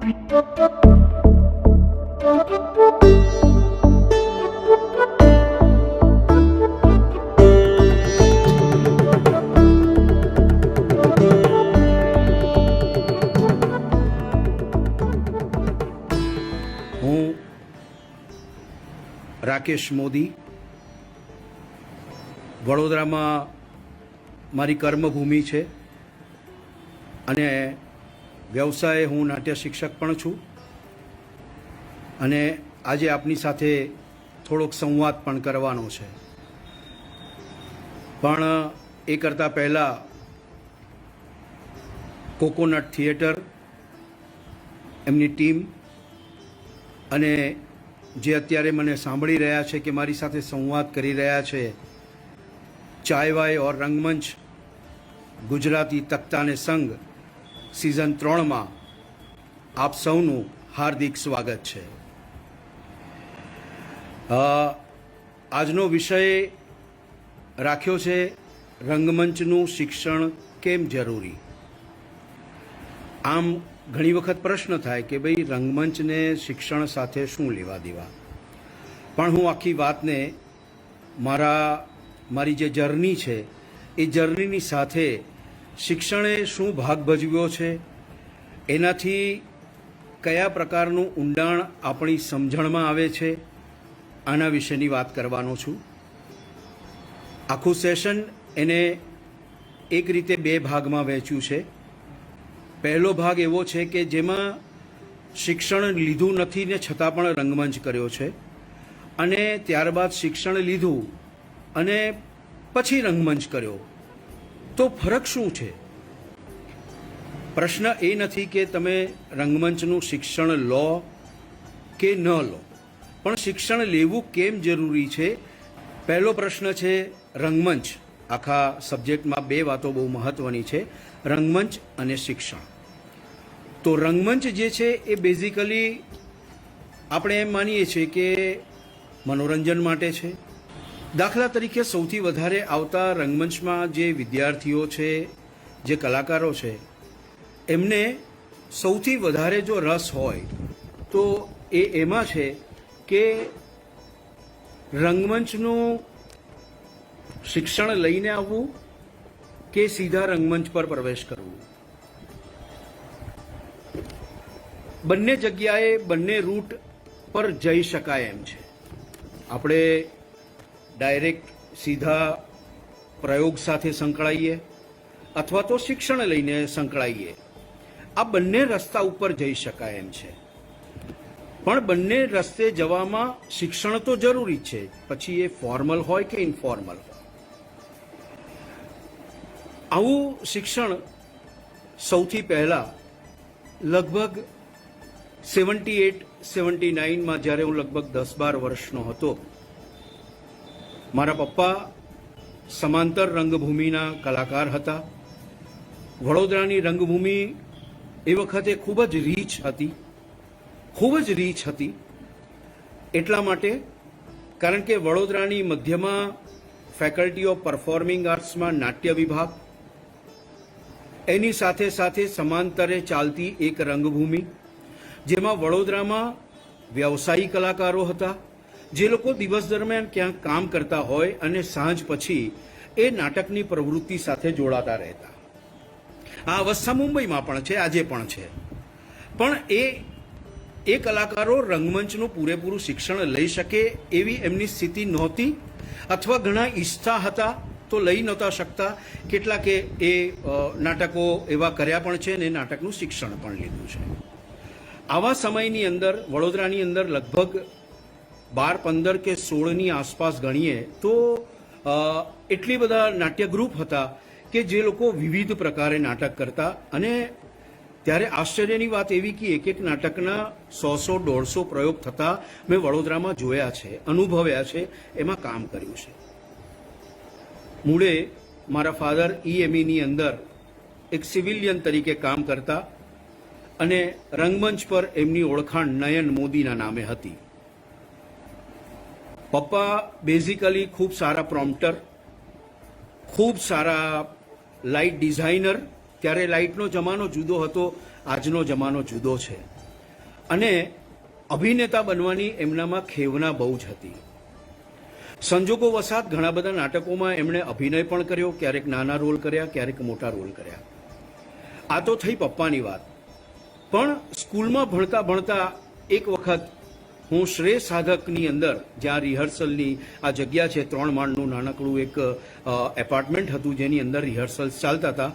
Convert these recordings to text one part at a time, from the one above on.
હું રાકેશ મોદી, વડોદરામાં મારી કર્મભૂમિ છે અને વ્યવસાયે હું નાટ્ય શિક્ષક પણ છું અને આજે આપની સાથે થોડોક સંવાદ પણ કરવાનો છે. પણ એ કરતાં પહેલાં કોકોનટ થિયેટર, એમની ટીમ અને જે અત્યારે મને સાંભળી રહ્યા છે કે મારી સાથે સંવાદ કરી રહ્યા છે, ચાય વાય ઓર રંગમંચ ગુજરાતી તખ્તાને સંઘ સિઝન 3માં આપ સૌનું હાર્દિક સ્વાગત છે. આજનો વિષય રાખ્યો છે રંગમંચનું શિક્ષણ કેમ જરૂરી. આમ ઘણી વખત પ્રશ્ન થાય કે ભાઈ રંગમંચને શિક્ષણ સાથે શું લેવા દેવા, પણ હું આખી વાતને મારી જે જર્ની છે એ જર્નીની સાથે શિક્ષણે શું ભાગ ભજવ્યો છે, એનાથી કયા પ્રકારનું ઊંડાણ આપણી સમજણમાં આવે છે, આના વિશેની વાત કરવાનો છું. આખું સેશન એને એક રીતે 2 ભાગમાં વહેંચ્યું છે. પહેલો ભાગ એવો છે કે જેમાં શિક્ષણ લીધું નથી ને છતાં પણ રંગમંચ કર્યો છે, અને ત્યારબાદ શિક્ષણ લીધું અને પછી રંગમંચ કર્યો તો ફરક શું છે. પ્રશ્ન એ નથી કે તમે રંગમંચનું શિક્ષણ લો કે ન લો, પણ શિક્ષણ લેવું કેમ જરૂરી છે. પહેલો પ્રશ્ન છે રંગમંચ. આખા સબ્જેક્ટમાં 2 વાતો બહુ મહત્વની છે, રંગમંચ અને શિક્ષણ. તો રંગમંચ જે છે એ બેઝિકલી આપણે એમ માનીએ છીએ કે મનોરંજન માટે છે. દાખલા તરીકે સૌથી વધારે આવતા રંગમંચમાં જે વિદ્યાર્થીઓ છે, જે કલાકારો છે, એમને સૌથી વધારે જો રસ હોય તો એ એમાં છે કે રંગમંચનું શિક્ષણ લઈને આવવું કે સીધા રંગમંચ પર પ્રવેશ કરવું. બંને જગ્યાએ બંને રૂટ પર જઈ શકાય એમ છે. આપણે ડાયરેક્ટ સીધા પ્રયોગ સાથે સંકળાઈએ અથવા તો શિક્ષણ લઈને સંકળાઈએ. આ બંને રસ્તા ઉપર જઈ શકાય એમ છે, પણ બંને રસ્તે જવામાં શિક્ષણ તો જરૂરી છે, પછી એ ફોર્મલ હોય કે ઇનફોર્મલ હોય. આવું શિક્ષણ સૌથી પહેલાં લગભગ 78-79માં જ્યારે હું લગભગ 10-12 વર્ષનો હતો, મારા પપ્પા સમાંતર રંગભૂમિના કલાકાર હતા. વડોદરાની રંગભૂમિ એ વખતે ખૂબ જ રીચ હતી. એટલા માટે કારણ કે વડોદરાની મધ્યમાં ફેકલ્ટી ઓફ પરફોર્મિંગ આર્ટ્સમાં નાટ્ય વિભાગ, એની સાથે સાથે સમાંતરે ચાલતી એક રંગભૂમિ જેમાં વડોદરામાં વ્યવસાયી કલાકારો હતા, જે લોકો દિવસ દરમિયાન ક્યાંક કામ કરતા હોય અને સાંજ પછી એ નાટકની પ્રવૃત્તિ સાથે જોડાતા રહેતા. આ અવસ્થા મુંબઈમાં પણ છે, આજે પણ છે. પણ એ કલાકારો રંગમંચનું પૂરેપૂરું શિક્ષણ લઈ શકે એવી એમની સ્થિતિ નહોતી, અથવા ઘણા ઈચ્છતા હતા તો લઈ નહોતા શકતા. કેટલાકે એ નાટકો એવા કર્યા પણ છે અને નાટકનું શિક્ષણ પણ લીધું છે. આવા સમયની અંદર વડોદરાની અંદર લગભગ 12, 15 કે 16ની આસપાસ ગણીએ તો એટલી બધા નાટ્ય ગ્રુપ હતા કે જે લોકો વિવિધ પ્રકારે નાટક કરતા. અને ત્યારે આશ્ચર્યની વાત એવી કે એક નાટકના 100-150 પ્રયોગ થતા મેં વડોદરામાં જોયા છે, અનુભવ્યા છે, એમાં કામ કર્યું છે. મૂળે મારા ફાધર EMEની અંદર એક સિવિલિયન તરીકે કામ કરતા અને રંગમંચ પર એમની ઓળખાણ નયન મોદીના નામે હતી. પપ્પા બેઝિકલી ખૂબ સારા પ્રોમ્પ્ટર, ખૂબ સારા લાઇટ ડિઝાઇનર. ત્યારે લાઇટનો જમાનો જુદો હતો, આજનો જમાનો જુદો છે. અને અભિનેતા બનવાની એમનામાં ખેવના બહુ જ હતી. સંજોગો વસાત ઘણા બધા નાટકોમાં એમણે અભિનય પણ કર્યો, ક્યારેક નાના રોલ કર્યા, ક્યારેક મોટા રોલ કર્યા. આ તો થઈ પપ્પાની વાત. પણ સ્કૂલમાં ભણતા ભણતા એક વખત હું શ્રેય સાધકની અંદર, જ્યાં રિહર્સલની આ જગ્યા છે, 3 માળનું નાનકડું એક એપાર્ટમેન્ટ હતું જેની અંદર રિહર્સલ્સ ચાલતા હતા,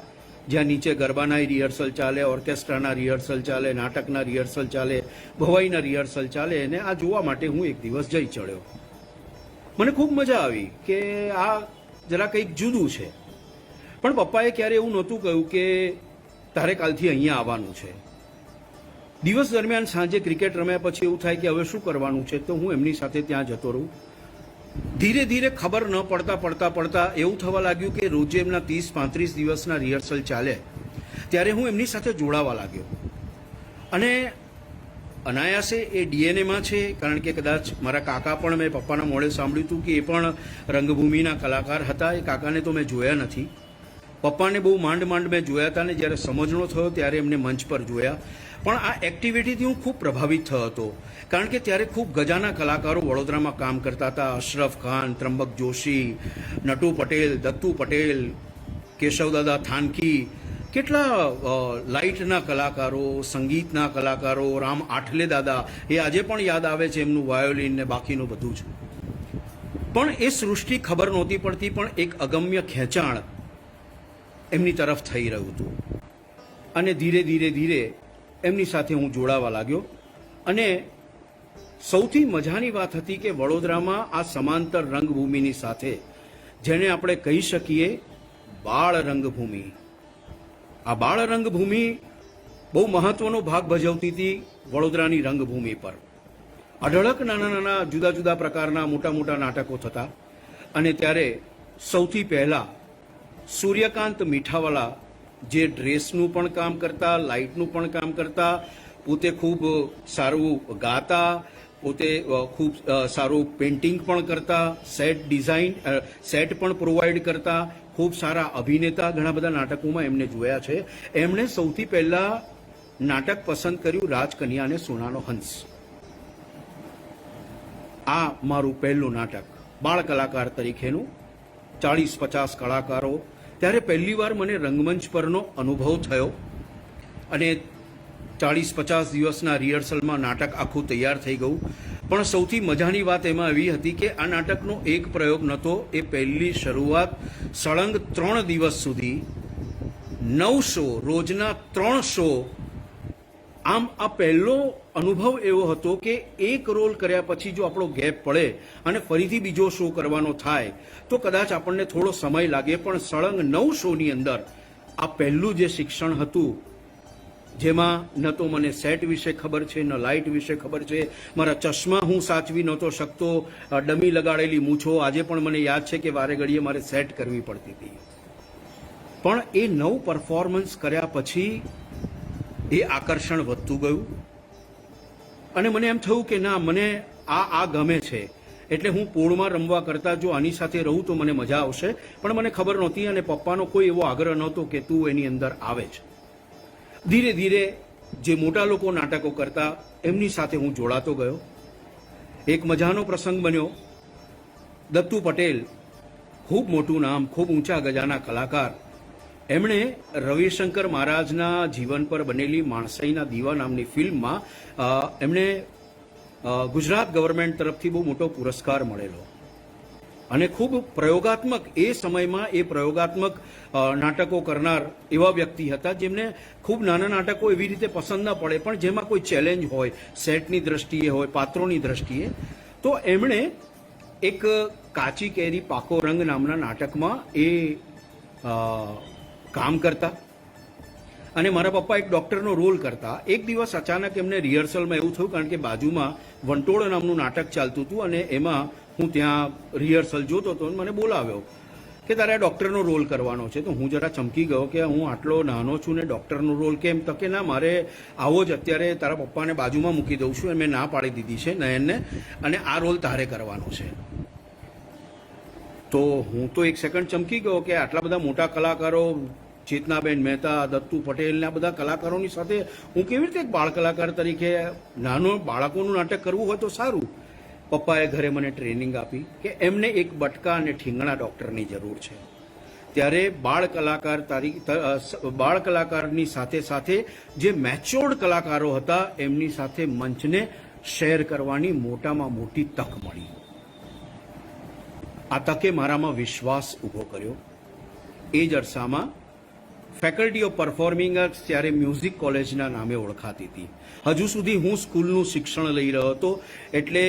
જ્યાં નીચે ગરબાના રિહર્સલ ચાલે, ઓર્કેસ્ટ્રાના રિહર્સલ ચાલે, નાટકના રિહર્સલ ચાલે, ભવાઈના રિહર્સલ ચાલે. અને આ જોવા માટે હું એક દિવસ જઈ ચડ્યો. મને ખૂબ મજા આવી કે આ જરા કંઈક જુદું છે. પણ પપ્પાએ ક્યારે એવું નહોતું કહ્યું કે તારે કાલથી અહીંયા આવવાનું છે. દિવસ દરમિયાન સાંજે ક્રિકેટ રમ્યા પછી એવું થાય કે હવે શું કરવાનું છે, તો હું એમની સાથે ત્યાં જતો રહું. ધીરે ધીરે ખબર ન પડતા એવું થવા લાગ્યું કે રોજે એમના 30-35 દિવસના રિહર્સલ ચાલે, ત્યારે હું એમની સાથે જોડાવા લાગ્યો. અને અનાયાસે એ ડીએનએમાં છે, કારણ કે કદાચ મારા કાકા પણ, મેં પપ્પાના મોડે સાંભળ્યું હતું કે એ પણ રંગભૂમિના કલાકાર હતા. એ કાકાને તો મેં જોયા નથી. પપ્પાને બહુ માંડ મેં જોયા હતા, ને જ્યારે સમજણો થયો ત્યારે એમને મંચ પર જોયા. પણ આ એક્ટિવિટીથી હું ખૂબ પ્રભાવિત થયો હતો, કારણ કે ત્યારે ખૂબ ગજાના કલાકારો વડોદરામાં કામ કરતા હતા. અશરફ ખાન, ત્રંબક જોશી, નટુ પટેલ, દત્તુ પટેલ, કેશવદાદા થાનકી, કેટલા લાઇટના કલાકારો, સંગીતના કલાકારો, રામ આઠલે દાદા, એ આજે પણ યાદ આવે છે, એમનું વાયોલિન ને બાકીનું બધું જ. પણ એ સૃષ્ટિ ખબર નહોતી પડતી, પણ એક અગમ્ય ખેંચાણ એમની તરફ થઈ રહ્યું હતું. અને ધીરે ધીરે એમની સાથે હું જોડાવા લાગ્યો. અને સૌથી મજાની વાત હતી કે વડોદરામાં આ સમાંતર રંગભૂમિની સાથે, જેને આપણે કહી શકીએ બાળ રંગભૂમિ, આ બાળ રંગભૂમિ બહુ મહત્વનો ભાગ ભજવતી હતી વડોદરાની રંગભૂમિ પર. અઢળક નાના જુદા જુદા પ્રકારના મોટા નાટકો થતા. અને ત્યારે સૌથી પહેલા સૂર્યકાંત મીઠાવાલા, જે ડ્રેસનું પણ કામ કરતા, લાઇટનું પણ કામ કરતા, પોતે ખૂબ સારું ગાતા, પોતે ખૂબ સારું પેઇન્ટિંગ પણ કરતા, સેટ પણ પ્રોવાઈડ કરતા, ખૂબ સારા અભિનેતા. ઘણા બધા નાટકોમાં એમને જોયા છે. એમણે સૌથી પહેલા નાટક પસંદ કર્યું રાજકન્યા અને સોનાનો હંસ. આ મારું પહેલું નાટક બાળ કલાકાર તરીકેનું, 40-50 કલાકારો. ત્યારે પહેલી વાર મને રંગમંચ પરનો અનુભવ થયો. અને 40-50 દિવસના રિહર્સલમાં નાટક આખું તૈયાર થઈ ગયું. પણ સૌથી મજાની વાત એમાં એવી હતી કે આ નાટકનો એક પ્રયોગ નહોતો. એ પહેલી શરૂઆત સળંગ 3 દિવસ સુધી 9 શો, રોજના 3 શો. આમ આ પહેલો અનુભવ એવો હતો કે એક રોલ કર્યા પછી જો આપણો ગેપ પડે અને ફરીથી બીજો શો કરવાનો થાય તો કદાચ આપણને થોડો સમય લાગે. પણ સળંગ 9 શોની અંદર આ પહેલું જે શિક્ષણ હતું, જેમાં ન તો મને સેટ વિશે ખબર છે, ન લાઇટ વિશે ખબર છે, મારા ચશ્મા હું સાચવી નહોતો શકતો, ડમી લગાડેલી મૂછો આજે પણ મને યાદ છે કે વારે ઘડીએ મારે સેટ કરવી પડતી હતી. પણ એ 9 પરફોર્મન્સ કર્યા પછી એ આકર્ષણ વધતું ગયું. અને મને એમ થયું કે ના, મને આ ગમે છે. એટલે હું પૂર્ણમાં રમવા કરતાં જો આની સાથે રહું તો મને મજા આવશે. પણ મને ખબર નહોતી, અને પપ્પાનો કોઈ એવો આગ્રહ નહોતો કે તું એની અંદર આવે છે. ધીરે ધીરે જે મોટા લોકો નાટકો કરતા એમની સાથે હું જોડાતો ગયો. એક મજાનો પ્રસંગ બન્યો. દત્તુ પટેલ, ખૂબ મોટું નામ, ખૂબ ઊંચા ગજાના કલાકાર, એમણે રવિશંકર મહારાજના જીવન પર બનેલી માણસાઈના દીવા નામની ફિલ્મમાં એમણે ગુજરાત ગવર્મેન્ટ તરફથી બહુ મોટો પુરસ્કાર મળેલો. અને ખૂબ પ્રયોગાત્મક, એ સમયમાં એ પ્રયોગાત્મક નાટકો કરનાર એવા વ્યક્તિ હતા જેમને ખૂબ નાના નાટકો એવી રીતે પસંદ ન પડે, પણ જેમાં કોઈ ચેલેન્જ હોય, સેટની દ્રષ્ટિએ હોય, પાત્રોની દ્રષ્ટિએ. તો એમણે એક કાચી કેરી પાકો રંગ નામના નાટકમાં એ કામ કરતા. અને મારા પપ્પા એક ડૉક્ટરનો રોલ કરતા. એક દિવસ અચાનક એમને રિહર્સલમાં એવું થયું, કારણ કે બાજુમાં વંટોળ નામનું નાટક ચાલતું હતું અને એમાં હું ત્યાં રિહર્સલ જોતો હતો. મને બોલાવ્યો કે તારે આ ડૉક્ટરનો રોલ કરવાનો છે. તો હું જરા ચમકી ગયો કે હું આટલો નાનો છું ને ડૉક્ટરનો રોલ કેમ? તો કે ના, મારે આવો જ અત્યારે તારા પપ્પાને બાજુમાં મૂકી દઉં છું. મેં ના પાડી દીધી છે નયનને, અને આ રોલ તારે કરવાનો છે. તો હું તો એક સેકન્ડ ચમકી ગયો કે આટલા બધા મોટા કલાકારો ચેતનાબેન મહેતા, દત્તુ પટેલ ને આ બધા કલાકારોની સાથે હું કેવી રીતે એક બાળ કલાકાર તરીકે નાનો બાળકોનું નાટક કરવું હોય તો સારું. પપ્પાએ ઘરે મને ટ્રેનિંગ આપી કે એમને એક બટકા અને ઠીંગણા ડૉક્ટરની જરૂર છે. ત્યારે બાળ કલાકારની સાથે સાથે જે મેચ્યોર્ડ કલાકારો હતા એમની સાથે મંચને શેર કરવાની મોટામાં મોટી તક મળી. આ તકે મારામાં વિશ્વાસ ઊભો કર્યો. એ જ અરસામાં ફેકલ્ટી ઓફ પરફોર્મિંગ આર્ટ્સ ત્યારે મ્યુઝિક કોલેજના નામે ઓળખાતી હતી. હજુ સુધી હું સ્કૂલનું શિક્ષણ લઈ રહ્યો હતો, એટલે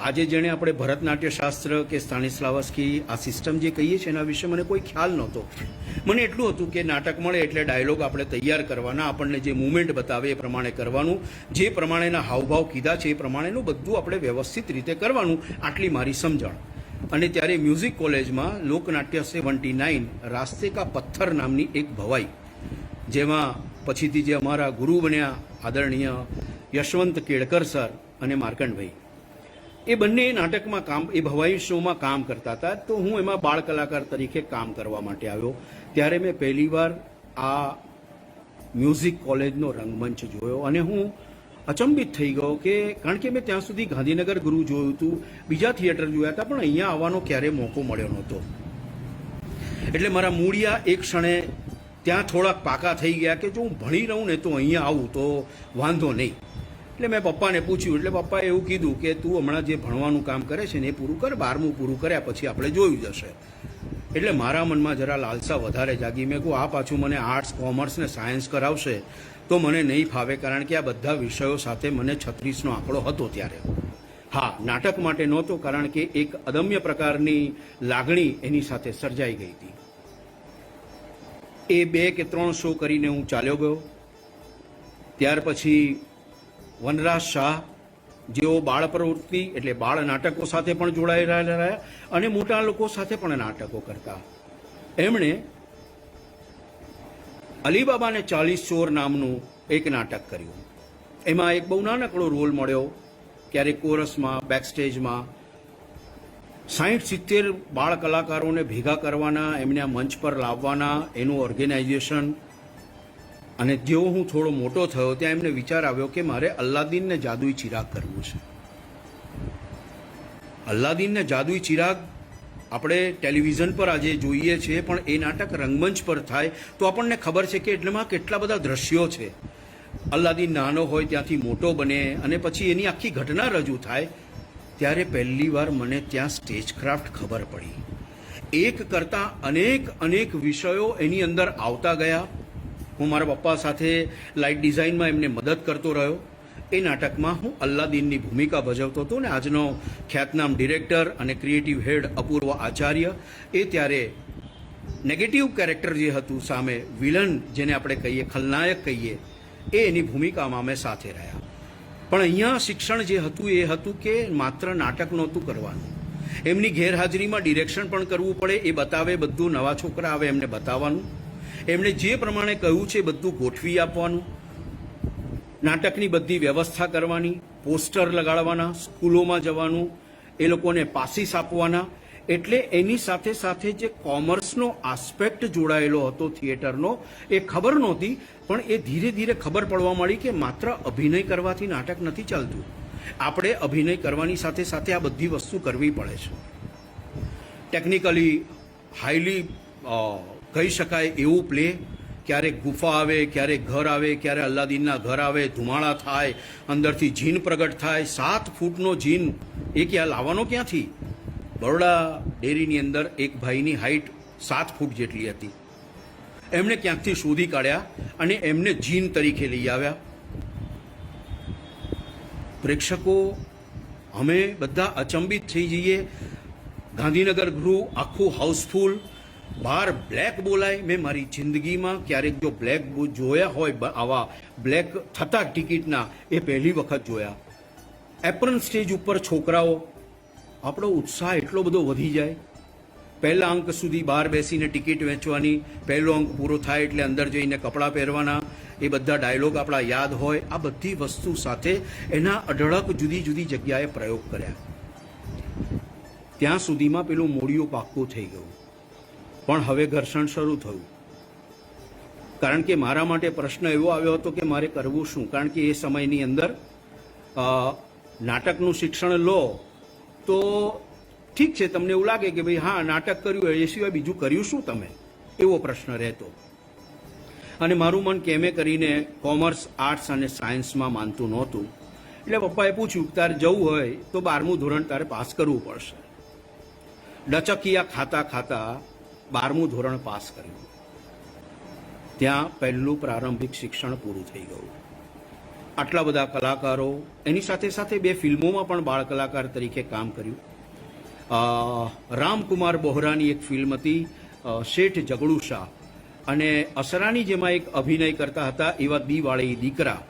આજે જેણે આપણે ભરતનાટ્યશાસ્ત્ર કે સ્ટાનિસ્લાવસ્કી આ સિસ્ટમ જે કહીએ છીએ એના વિશે મને કોઈ ખ્યાલ નહોતો. મને એટલું હતું કે નાટક મળે એટલે ડાયલોગ આપણે તૈયાર કરવાના, આપણને જે મુવમેન્ટ બતાવે એ પ્રમાણે કરવાનું, જે પ્રમાણેના હાવભાવ કીધા છે એ પ્રમાણેનું બધું આપણે વ્યવસ્થિત રીતે કરવાનું, આટલી મારી સમજણ. અને ત્યારે મ્યુઝિક કોલેજમાં લોકનાટ્ય 79 રાસ્તે કા પથ્થર નામની એક ભવાઈ, જેમાં પછીથી જે અમારા ગુરુ બન્યા આદરણીય યશવંત કેળકર સર અને માર્કંડભાઈ, એ બંને નાટકમાં એ ભવાઈ શોમાં કામ કરતા હતા. તો હું એમાં બાળ કલાકાર તરીકે કામ કરવા માટે આવ્યો. ત્યારે મેં પહેલીવાર આ મ્યુઝિક કોલેજનો રંગમંચ જોયો અને હું અચંબિત થઈ ગયો કે કારણ કે મેં ત્યાં સુધી ગાંધીનગર ગુરુ જોયું હતું, બીજા થિયેટર જોયા હતા, પણ અહીંયા આવવાનો ક્યારેય મોકો મળ્યો નહોતો. એટલે મારા મૂળિયા એક ક્ષણે ત્યાં થોડાક પાકા થઈ ગયા કે જો હું ભણી રહું ને તો અહીંયા આવું તો વાંધો નહીં. એટલે મેં પપ્પાને પૂછ્યું, એટલે પપ્પાએ એવું કીધું કે તું હમણાં જે ભણવાનું કામ કરે છે ને એ પૂરું કર, 12મું પૂરું કર્યા પછી આપણે જોયું જશે. એટલે મારા મનમાં જરા લાલસા વધારે જાગી. મેં કહું આ પાછું મને આર્ટ્સ, કોમર્સ ને સાયન્સ કરાવશે તો મને નહીં ફાવે, કારણ કે આ બધા વિષયો સાથે મને 36નો આંકડો હતો ત્યારે. હા, નાટક માટે નહોતો, કારણ કે એક અદમ્ય પ્રકારની લાગણી એની સાથે સર્જાઈ ગઈ હતી. એ 2 કે 3 શો કરીને હું ચાલ્યો ગયો. ત્યાર પછી વનરાજ શાહ જેઓ બાળ પ્રવૃત્તિ એટલે બાળ નાટકો સાથે પણ જોડાયેલા રહ્યા અને મોટા લોકો સાથે પણ નાટકો કરતા. એમણે અલીબાબાને 40 ચોર નામનું એક નાટક કર્યું. એમાં એક બહુ નાનકડો રોલ મળ્યો, ક્યારેક કોરસમાં, બેકસ્ટેજમાં. 60-70 બાળ કલાકારોને ભેગા કરવાના, એમને આ મંચ પર લાવવાના, એનું ઓર્ગેનાઇઝેશન. અને જેવો હું થોડો મોટો થયો ત્યાં એમને વિચાર આવ્યો કે મારે અલ્લાદીનને જાદુઈ ચિરાગ કરવું છે. અલ્લાદીનને જાદુઈ ચિરાગ આપણે ટેલિવિઝન પર આજે જોઈએ છીએ, પણ એ નાટક રંગમંચ પર થાય તો આપણને ખબર છે કે એટલેમાં કેટલા બધા દ્રશ્યો છે. અલ્લાદીન નાનો હોય ત્યાંથી મોટો બને અને પછી એની આખી ઘટના રજૂ થાય. ત્યારે પહેલીવાર મને ત્યાં સ્ટેજક્રાફ્ટ ખબર પડી. એક કરતાં અનેક વિષયો એની અંદર આવતા ગયા. હું મારા પપ્પા સાથે લાઇટ ડિઝાઇનમાં એમને મદદ કરતો રહ્યો. એ નાટકમાં હું અલ્લાદીનની ભૂમિકા ભજવતો હતો ને આજનો ખ્યાતનામ ડિરેક્ટર અને ક્રિએટિવ હેડ અપૂર્વ આચાર્ય, એ ત્યારે નેગેટિવ કેરેક્ટર જે હતું સામે વિલન જેને આપણે કહીએ, ખલનાયક કહીએ, એ એની ભૂમિકામાં અમે સાથે રહ્યા. પણ અહીંયા શિક્ષણ જે હતું એ હતું કે માત્ર નાટક નહોતું કરવાનું, એમની ગેરહાજરીમાં ડિરેક્શન પણ કરવું પડે. એ બતાવે બધું, નવા છોકરા આવે એમને બતાવવાનું, એમણે જે પ્રમાણે કહ્યું છે બધું ગોઠવી આપવાનું, નાટકની બધી વ્યવસ્થા કરવાની, પોસ્ટર લગાડવાના, સ્કૂલોમાં જવાનું, એ લોકોને પાસીસ આપવાના. એટલે એની સાથે સાથે જે કોમર્સનો આસ્પેક્ટ જોડાયેલો હતો થિયેટરનો એ ખબર નહોતી, પણ એ ધીરે ધીરે ખબર પડવા મળી કે માત્ર અભિનય કરવાથી નાટક નથી ચાલતું, આપણે અભિનય કરવાની સાથે સાથે આ બધી વસ્તુ કરવી પડે છે. ટેકનિકલી હાઈલી કહી શકાય એવું પ્લે, ક્યારેક ગુફા આવે, ક્યારેક ઘર આવે, ક્યારે અલ્લાદીનના ઘર આવે, ધુમાડા થાય, અંદરથી જીન પ્રગટ થાય. 7 ફૂટનો જીન એ ક્યાં લાવવાનો ક્યાંથી? બરોડા ડેરીની અંદર એક ભાઈની હાઈટ 7 ફૂટ જેટલી હતી, એમણે ક્યાંકથી શોધી કાઢ્યા અને એમને જીન તરીકે લઈ આવ્યા. પ્રેક્ષકો અમે બધા અચંબિત થઈ જઈએ. ગાંધીનગર ગૃહ આખું હાઉસફુલ, બહાર બ્લેક બોલાય. મેં મારી જિંદગીમાં ક્યારેક જો બ્લેક જોયા હોય, આવા બ્લેક થતા ટિકિટના, એ પહેલી વખત જોયા. એપ્રન સ્ટેજ ઉપર છોકરાઓ, આપણો ઉત્સાહ એટલો બધો વધી જાય. પહેલા અંક સુધી બહાર બેસીને ટિકિટ વેચવાની, પહેલો અંક પૂરો થાય એટલે અંદર જઈને કપડાં પહેરવાના, એ બધા ડાયલોગ આપણા યાદ હોય. આ બધી વસ્તુ સાથે એના અઢળક જુદી જુદી જગ્યાએ પ્રયોગ કર્યા. ત્યાં સુધીમાં પેલું મોડિયું પાક્કું થઈ ગયું, પણ હવે ઘર્ષણ શરૂ થયું. કારણ કે મારા માટે પ્રશ્ન એવો આવ્યો હતો કે મારે કરવું શું, કારણ કે એ સમયની અંદર નાટકનું શિક્ષણ લો તો ઠીક છે, તમને એવું લાગે કે ભાઈ હા નાટક કર્યું, એ સિવાય બીજું કર્યું શું તમે, એવો પ્રશ્ન રહેતો. અને મારું મન કેમે કરીને કોમર્સ, આર્ટ્સ અને સાયન્સમાં માનતું નહોતું. એટલે પપ્પાએ પૂછ્યું કે તારે જવું હોય તો 12મું ધોરણ તારે પાસ કરવું પડશે. ડચકિયા ખાતા ખાતા 12મું ધોરણ પાસ કર્યું. ત્યાં પહેલું પ્રારંભિક શિક્ષણ પૂરું થઈ ગયું. આટલા બધા કલાકારો, એની સાથે સાથે 2 ફિલ્મોમાં પણ બાળ કલાકાર તરીકે કામ કર્યું. રામકુમાર બોહરાની એક ફિલ્મ હતી શેઠ જગડુ શાહ, અને અસરાની જેમાં એક અભિનય કરતા હતા એવા દીવાળી દીકરા.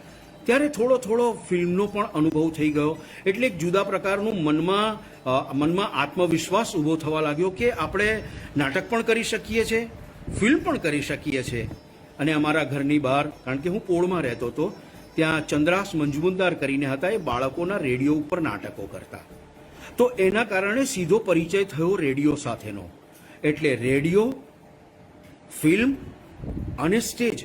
ત્યારે થોડો થોડો ફિલ્મનો પણ અનુભવ થઈ ગયો. એટલે એક જુદા પ્રકારનું મનમાં આત્મવિશ્વાસ ઊભો થવા લાગ્યો કે આપણે નાટક પણ કરી શકીએ છીએ, ફિલ્મ પણ કરી શકીએ છીએ. અને અમારા ઘરની બહાર, કારણ કે હું પોળમાં રહેતો હતો, ત્યાં ચંદ્રાસ મંજુમદાર કરીને હતા, એ બાળકોના રેડિયો ઉપર નાટકો કરતા. તો એના કારણે સીધો પરિચય થયો રેડિયો સાથેનો. એટલે રેડિયો, ફિલ્મ અને સ્ટેજ,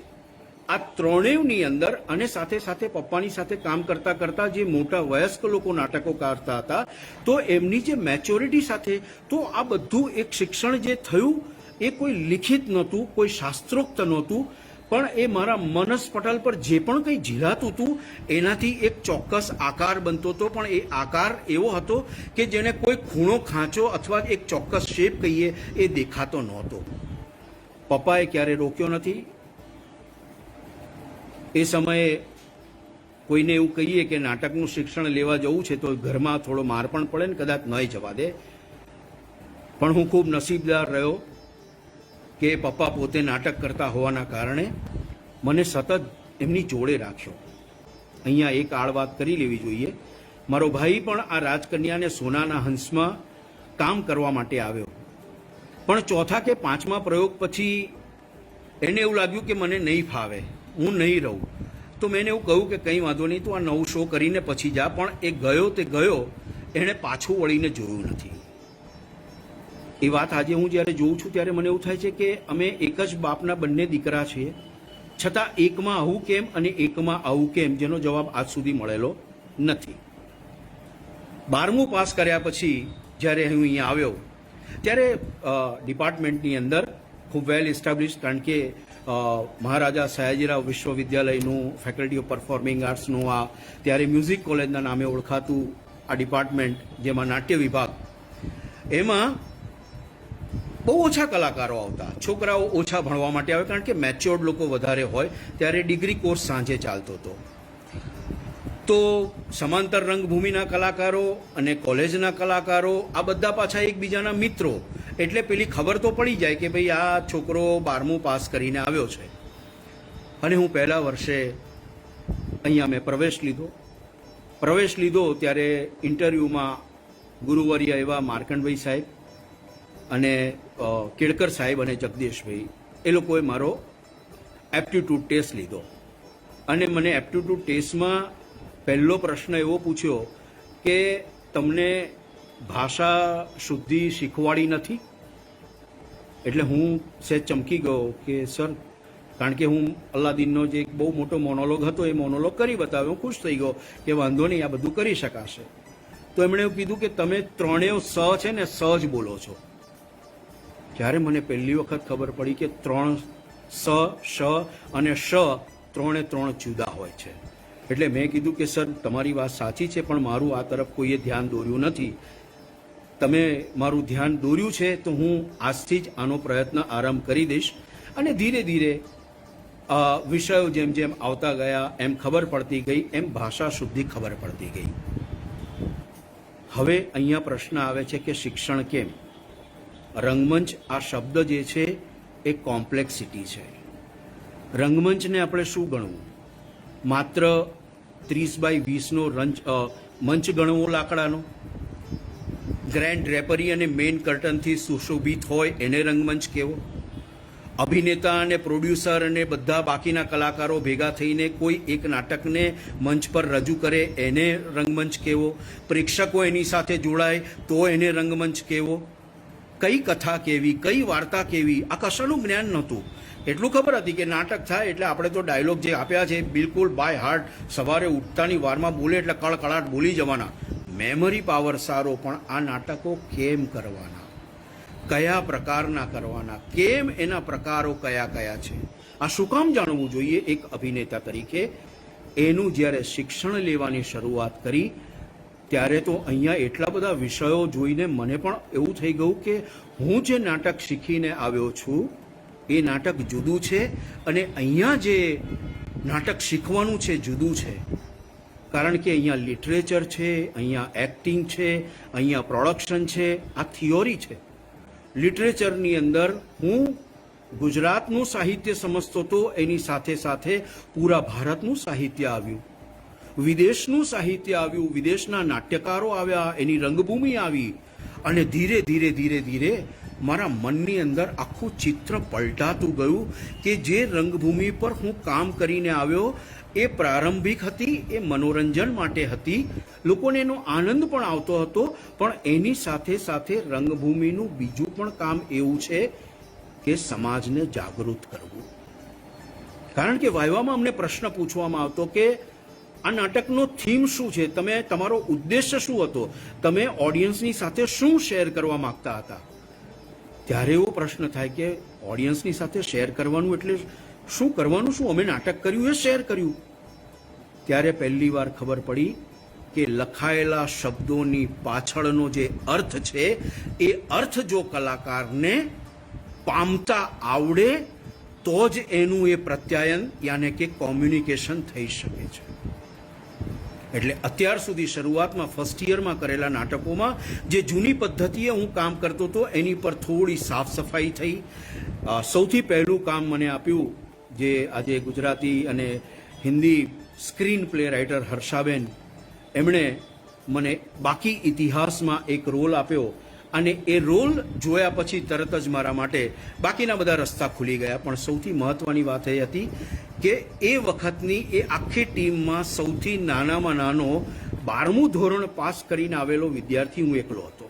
આ ત્રણેયની અંદર, અને સાથે સાથે પપ્પાની સાથે કામ કરતા કરતા જે મોટા વયસ્ક લોકો નાટકો કરતા હતા, તો એમની જે મેચ્યોરિટી સાથે, તો આ બધું એક શિક્ષણ જે થયું એ કોઈ લિખિત નહોતું, કોઈ શાસ્ત્રોક્ત નહોતું, પણ એ મારા મનસ પટલ પર જે પણ કંઈ ઝીલાતું હતું એનાથી એક ચોક્કસ આકાર બનતો હતો. પણ એ આકાર એવો હતો કે જેને કોઈ ખૂણો ખાંચો અથવા એક ચોક્કસ શેપ કહીએ એ દેખાતો નહોતો. પપ્પાએ ક્યારે રોક્યો નથી. એ સમયે કોઈને એવું કહીએ કે નાટકનું શિક્ષણ લેવા જવું છે તો ઘરમાં થોડો માર પણ પડે ને કદાચ નહીં જવા દે. પણ હું ખૂબ નસીબદાર રહ્યો કે પપ્પા પોતે નાટક કરતા હોવાના કારણે મને સતત એમની જોડે રાખ્યો. અહીંયા એક આડ વાત કરી લેવી જોઈએ. મારો ભાઈ પણ આ રાજકન્યાને સોનાના હંસમાં કામ કરવા માટે આવ્યો, પણ ચોથા કે 5મા પ્રયોગ પછી એને એવું લાગ્યું કે મને નહીં ફાવે, હું નહીં રહું. તો મેં એવું કહ્યું કે કંઈ વાંધો નહીં, તું આ 9 શો કરીને પછી જા. પણ એ ગયો તે ગયો, એણે પાછું વળીને જોયું નથી. એ વાત આજે હું જ્યારે જોઉં છું ત્યારે મને એવું થાય છે કે અમે એક જ બાપના બંને દીકરા છીએ, છતાં એકમાં આવું કેમ અને એકમાં આવું કેમ, જેનો જવાબ આજ સુધી મળેલો નથી. 12મું પાસ કર્યા પછી જ્યારે હું અહીંયા આવ્યો ત્યારે ડિપાર્ટમેન્ટની અંદર ખૂબ વેલ એસ્ટાબ્લિશ, કારણ કે Maharaja Sayajirao વિશ્વવિદ્યાલયનું faculty of performing આર્ટ્સનું આ ત્યારે મ્યુઝિક કોલેજના નામે ઓળખાતું આ ડિપાર્ટમેન્ટ, જેમાં નાટ્ય વિભાગ, એમાં બહુ ઓછા કલાકારો આવતા. છોકરાઓ ઓછા ભણવા માટે આવે, કારણ કે મેચ્યોર્ડ લોકો વધારે હોય. ત્યારે ડિગ્રી કોર્સ સાંજે ચાલતો હતો. તો સમાંતર રંગભૂમિના કલાકારો અને કોલેજના કલાકારો આ બધા પાછા એકબીજાના મિત્રો. એટલે પેલી ખબર તો પડી જાય કે ભાઈ આ છોકરો 12મું પાસ કરીને આવ્યો છે. અને હું પહેલા વર્ષે અહીંયા મેં પ્રવેશ લીધો ત્યારે ઇન્ટરવ્યૂમાં ગુરુવર્ય એવા માર્કંડભાઈ સાહેબ અને કેળકર સાહેબ અને જગદીશભાઈ, એ લોકોએ મારો એપ્ટિટ્યૂડ ટેસ્ટ લીધો. અને મને એપ્ટિટ્યૂડ ટેસ્ટમાં પહેલો પ્રશ્ન એવો પૂછ્યો કે તમને ભાષા શુદ્ધિ શીખવાડી નથી? એટલે હું સહેજ ચમકી ગયો કે સર, કારણ કે હું અલ્લાદીનનો જે એક બહુ મોટો મોનોલોગ હતો એ મોનોલોગ કરી બતાવ્યો. હું ખુશ થઈ ગયો કે વાંધો નહીં, આ બધું કરી શકાશે. તો એમણે એવું કીધું કે તમે ત્રણેય સ છે ને સ જ બોલો છો. જ્યારે મને પહેલી વખત ખબર પડી કે 3 સ, શ અને શ 3 જુદા હોય છે. એટલે મેં કીધું કે સર તમારી વાત સાચી છે, પણ મારું આ તરફ કોઈએ ધ્યાન દોર્યું નથી. તમે મારું ધ્યાન દોર્યું છે તો હું આજથી જ આનો પ્રયત્ન આરંભ કરી દઈશ. અને ધીરે ધીરે વિષયો જેમ જેમ આવતા ગયા એમ ખબર પડતી ગઈ, એમ ભાષા શુદ્ધિ ખબર પડતી ગઈ. હવે અહીંયા પ્રશ્ન આવે છે કે શિક્ષણ કેમ? રંગમંચ આ શબ્દ જે છે એ કોમ્પ્લેક્સિટી છે. રંગમંચને આપણે શું ગણવું? માત્ર 30x20નો મંચ ગણવો લાકડાનો? ગ્રેન્ડ ડ્રેપરી અને મેઇન કર્ટનથી સુશોભિત હોય એને રંગમંચ કહેવો? અભિનેતા અને પ્રોડ્યુસર અને બધા બાકીના કલાકારો ભેગા થઈને કોઈ એક નાટકને મંચ પર રજૂ કરે એને રંગમંચ કહેવો? પ્રેક્ષકો એની સાથે જોડાય તો એને રંગમંચ કહેવો? કઈ કથા કેવી, કઈ વાર્તા કેવી, આ કશાનું જ્ઞાન નહોતું. એટલું ખબર હતી કે નાટક થાય એટલે આપણે તો ડાયલોગ જે આપ્યા છે બિલકુલ બાય હાર્ટ, સવારે ઉઠતાની વારમાં બોલે એટલે કળકળાટ બોલી જવાના. મેમરી પાવર સારો, પણ આ નાટકો કેમ કરવાના, કયા પ્રકારના કરવાના, કેમ એના પ્રકારો કયા કયા છે, આ શું કામ જાણવું જોઈએ એક અભિનેતા તરીકે. એનું જ્યારે શિક્ષણ લેવાની શરૂઆત કરી ત્યારે તો અહીંયા એટલા બધા વિષયો જોઈને મને પણ એવું થઈ ગયું કે હું જે નાટક શીખીને આવ્યો છું એ નાટક જુદું છે અને અહીંયા જે નાટક શીખવાનું છે જુદું છે. કારણ કે અહીંયા લિટરેચર છે, અહીંયા એક્ટિંગ છે, અહીંયા પ્રોડક્શન છે, આ થિયોરી છે. લિટરેચરની અંદર હું ગુજરાતનું સાહિત્ય સમજતો હતો, એની સાથે સાથે પૂરા ભારતનું સાહિત્ય આવ્યું, વિદેશનું સાહિત્ય આવ્યું, વિદેશના નાટ્યકારો આવ્યા, એની રંગભૂમિ આવી અને ધીરે ધીરે ધીરે ધીરે મારા મનની અંદર આખું ચિત્ર પલટાતું ગયું કે જે રંગભૂમિ પર હું કામ કરીને આવ્યો એ પ્રારંભિક હતી, એ મનોરંજન માટે હતી, લોકોને એનો આનંદ પણ આવતો હતો, પણ એની સાથે સાથે રંગભૂમિનું બીજું પણ કામ એવું છે કે સમાજને જાગૃત કરવું. કારણ કે વાયવામાં અમને પ્રશ્ન પૂછવામાં આવતો કે આ નાટકનો થીમ શું છે, તમે તમારો ઉદ્દેશ્ય શું હતો, તમે ઓડિયન્સની સાથે શું શેર કરવા માંગતા હતા. ત્યારે એવો પ્રશ્ન થાય કે ઓડિયન્સની સાથે શેર કરવાનું એટલે શું કરવાનું, શું અમે નાટક કર્યું એ શેર કર્યું. ત્યારે પહેલી વાર ખબર પડી કે લખાયેલા શબ્દોની પાછળનો જે અર્થ છે એ અર્થ જો કલાકારને પામતા આવડે તો જ એનું એ પ્રત્યાયન યાને કે કોમ્યુનિકેશન થઈ શકે છે. એટલે અત્યાર સુધી શરૂઆતમાં ફર્સ્ટ યરમાં કરેલા નાટકોમાં જે જૂની પદ્ધતિએ હું કામ કરતો હતો એની પર થોડી સાફ સફાઈ થઈ. સૌથી પહેલું કામ મને આપ્યું જે આજે ગુજરાતી અને Hindi screen play writer Harshaben, એમણે મને બાકી ઇતિહાસમાં એક રોલ આપ્યો અને એ રોલ જોયા પછી તરત જ મારા માટે બાકીના બધા રસ્તા ખુલી ગયા. પણ સૌથી મહત્વની વાત એ હતી કે એ વખતની એ આખી ટીમમાં સૌથી નાનામાં નાનો 12મું ધોરણ પાસ કરીને આવેલો વિદ્યાર્થી હું એકલો હતો.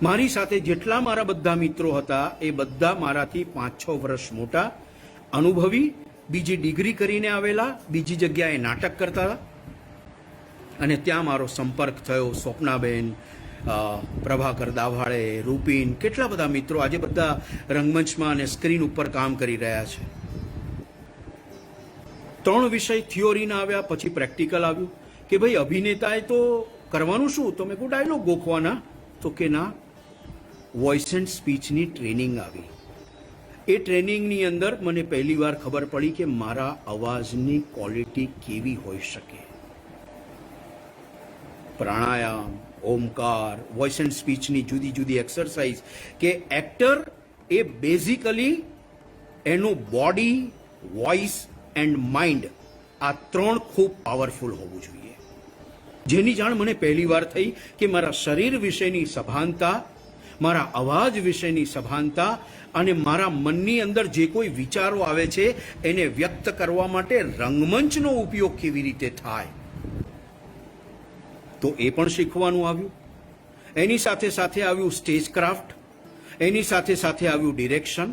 મારી સાથે જેટલા મારા બધા મિત્રો હતા એ બધા મારાથી 5-6 વર્ષ મોટા, અનુભવી, બીજી ડિગ્રી કરીને આવેલા, બીજી જગ્યાએ નાટક કરતા. અને ત્યાં મારો સંપર્ક થયો. સ્વપ્નાબેન, પ્રભાકર દાભાળે, રૂપિન, કેટલા બધા મિત્રો આજે બધા રંગમંચમાં અને સ્ક્રીન ઉપર કામ કરી રહ્યા છે. 3 વિષય થિયોરીના આવ્યા, પછી પ્રેક્ટિકલ આવ્યું કે ભાઈ અભિનેતાએ તો કરવાનું શું, તો મેં કહું ડાયલોગ ગોખવાના, તો કે ના, વોઇસ એન્ડ સ્પીચની ટ્રેનિંગ આવી. એ ટ્રેનિંગની અંદર મને પહેલી વાર ખબર પડી કે મારા અવાજની ક્વોલિટી કેવી હોઈ શકે. પ્રાણાયામ, ઓમકાર, વોઇસ એન્ડ સ્પીચની જુદી જુદી એક્સરસાઇઝ કે એક્ટર એ બેઝિકલી એનું બોડી, વોઇસ એન્ડ માઇન્ડ આ 3 ખૂબ પાવરફુલ હોવું જોઈએ. જેની જાણ મને પહેલી વાર થઈ કે મારા શરીર વિશેની સભાનતા, મારા અવાજ વિશેની સભાનતા અને મારા મનની અંદર જે કોઈ વિચારો આવે છે એને વ્યક્ત કરવા માટે રંગમંચનો ઉપયોગ કેવી રીતે થાય, તો એ પણ શીખવાનું આવ્યું. એની સાથે સાથે આવ્યું સ્ટેજ ક્રાફ્ટ, એની સાથે સાથે આવ્યું ડિરેક્શન.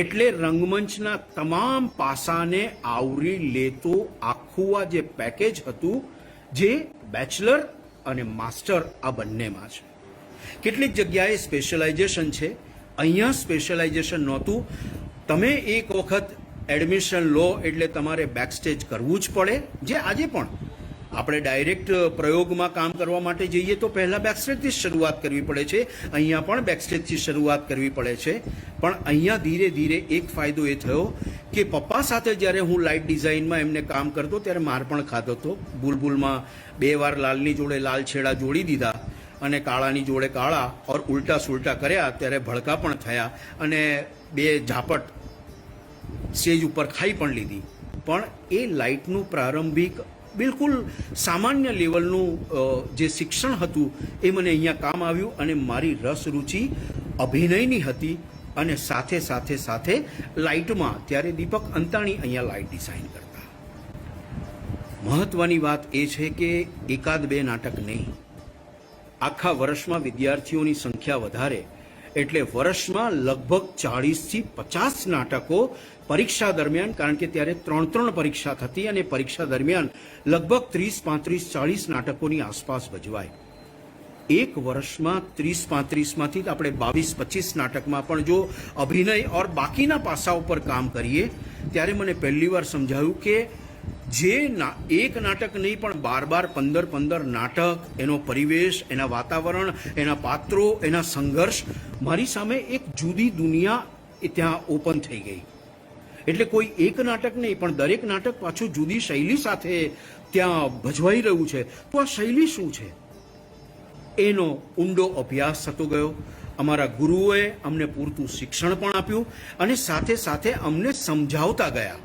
એટલે રંગમંચના તમામ પાસાને આવરી લેતો આખું આ જે પેકેજ હતું જે બેચલર અને માસ્ટર આ બંનેમાં છે. કેટલીક જગ્યાએ સ્પેશિયલાઇઝેશન છે, અહીંયા સ્પેશિયલાઇઝેશન નહોતું. તમે એક વખત એડમિશન લો એટલે તમારે બેકસ્ટેજ કરવું જ પડે. જે આજે પણ આપણે ડાયરેક્ટ પ્રયોગમાં કામ કરવા માટે જઈએ તો પહેલાં બેકસ્ટેજથી શરૂઆત કરવી પડે છે, અહીંયા પણ બેકસ્ટેજથી શરૂઆત કરવી પડે છે. પણ અહીંયા ધીરે ધીરે એક ફાયદો એ થયો કે પપ્પા સાથે જ્યારે હું લાઇટ ડિઝાઇનમાં એમને કામ કરતો ત્યારે માર પણ ખાધો હતો. બુલબુલમાં 2 વાર લાલની જોડે લાલ છેડા જોડી દીધા અને કાળાની જોડે કાળા ઓર ઉલટા સુલટા કર્યા ત્યારે ભડકા પણ થયા અને 2 ઝાપટ સ્ટેજ ઉપર ખાઈ પણ લીધી. પણ એ લાઇટનું પ્રારંભિક બિલકુલ સામાન્ય લેવલનું જે શિક્ષણ હતું એ મને અહીંયા કામ આવ્યું અને મારી રસ રુચિ અભિનયની હતી. અને સાથે સાથે સાથે લાઇટમાં ત્યારે દીપક અંતાણી અહીંયા લાઇટ ડિઝાઇન કરતા. મહત્વની વાત એ છે કે 1-2 નાટક નહીં, આખા વર્ષમાં વિદ્યાર્થીઓની સંખ્યા વધારે એટલે વર્ષમાં લગભગ 40થી 50 નાટકો પરીક્ષા દરમિયાન, કારણ કે ત્યારે 3 પરીક્ષા થતી અને પરીક્ષા દરમિયાન લગભગ 30, 35, 40 નાટકોની આસપાસ ભજવાય. એક વર્ષમાં 30-35માંથી આપણે 22-25 નાટકમાં પણ જો અભિનય ઓર બાકીના પાસા ઉપર કામ કરીએ ત્યારે મને પહેલી વાર સમજાયું કે જે એક નાટક નહીં પણ 12-15 નાટક, એનો પરિવેશ, એના વાતાવરણ, એના પાત્રો, એના સંઘર્ષ, મારી સામે એક જુદી દુનિયા ત્યાં ઓપન થઈ ગઈ. એટલે કોઈ એક નાટક નહીં પણ દરેક નાટક પાછું જુદી શૈલી સાથે ત્યાં ભજવાઈ રહ્યું છે. તો આ શૈલી શું છે એનો ઊંડો અભ્યાસ થતો ગયો. અમારા ગુરુઓએ અમને પૂરતું શિક્ષણ પણ આપ્યું અને સાથે સાથે અમને સમજાવતા ગયા.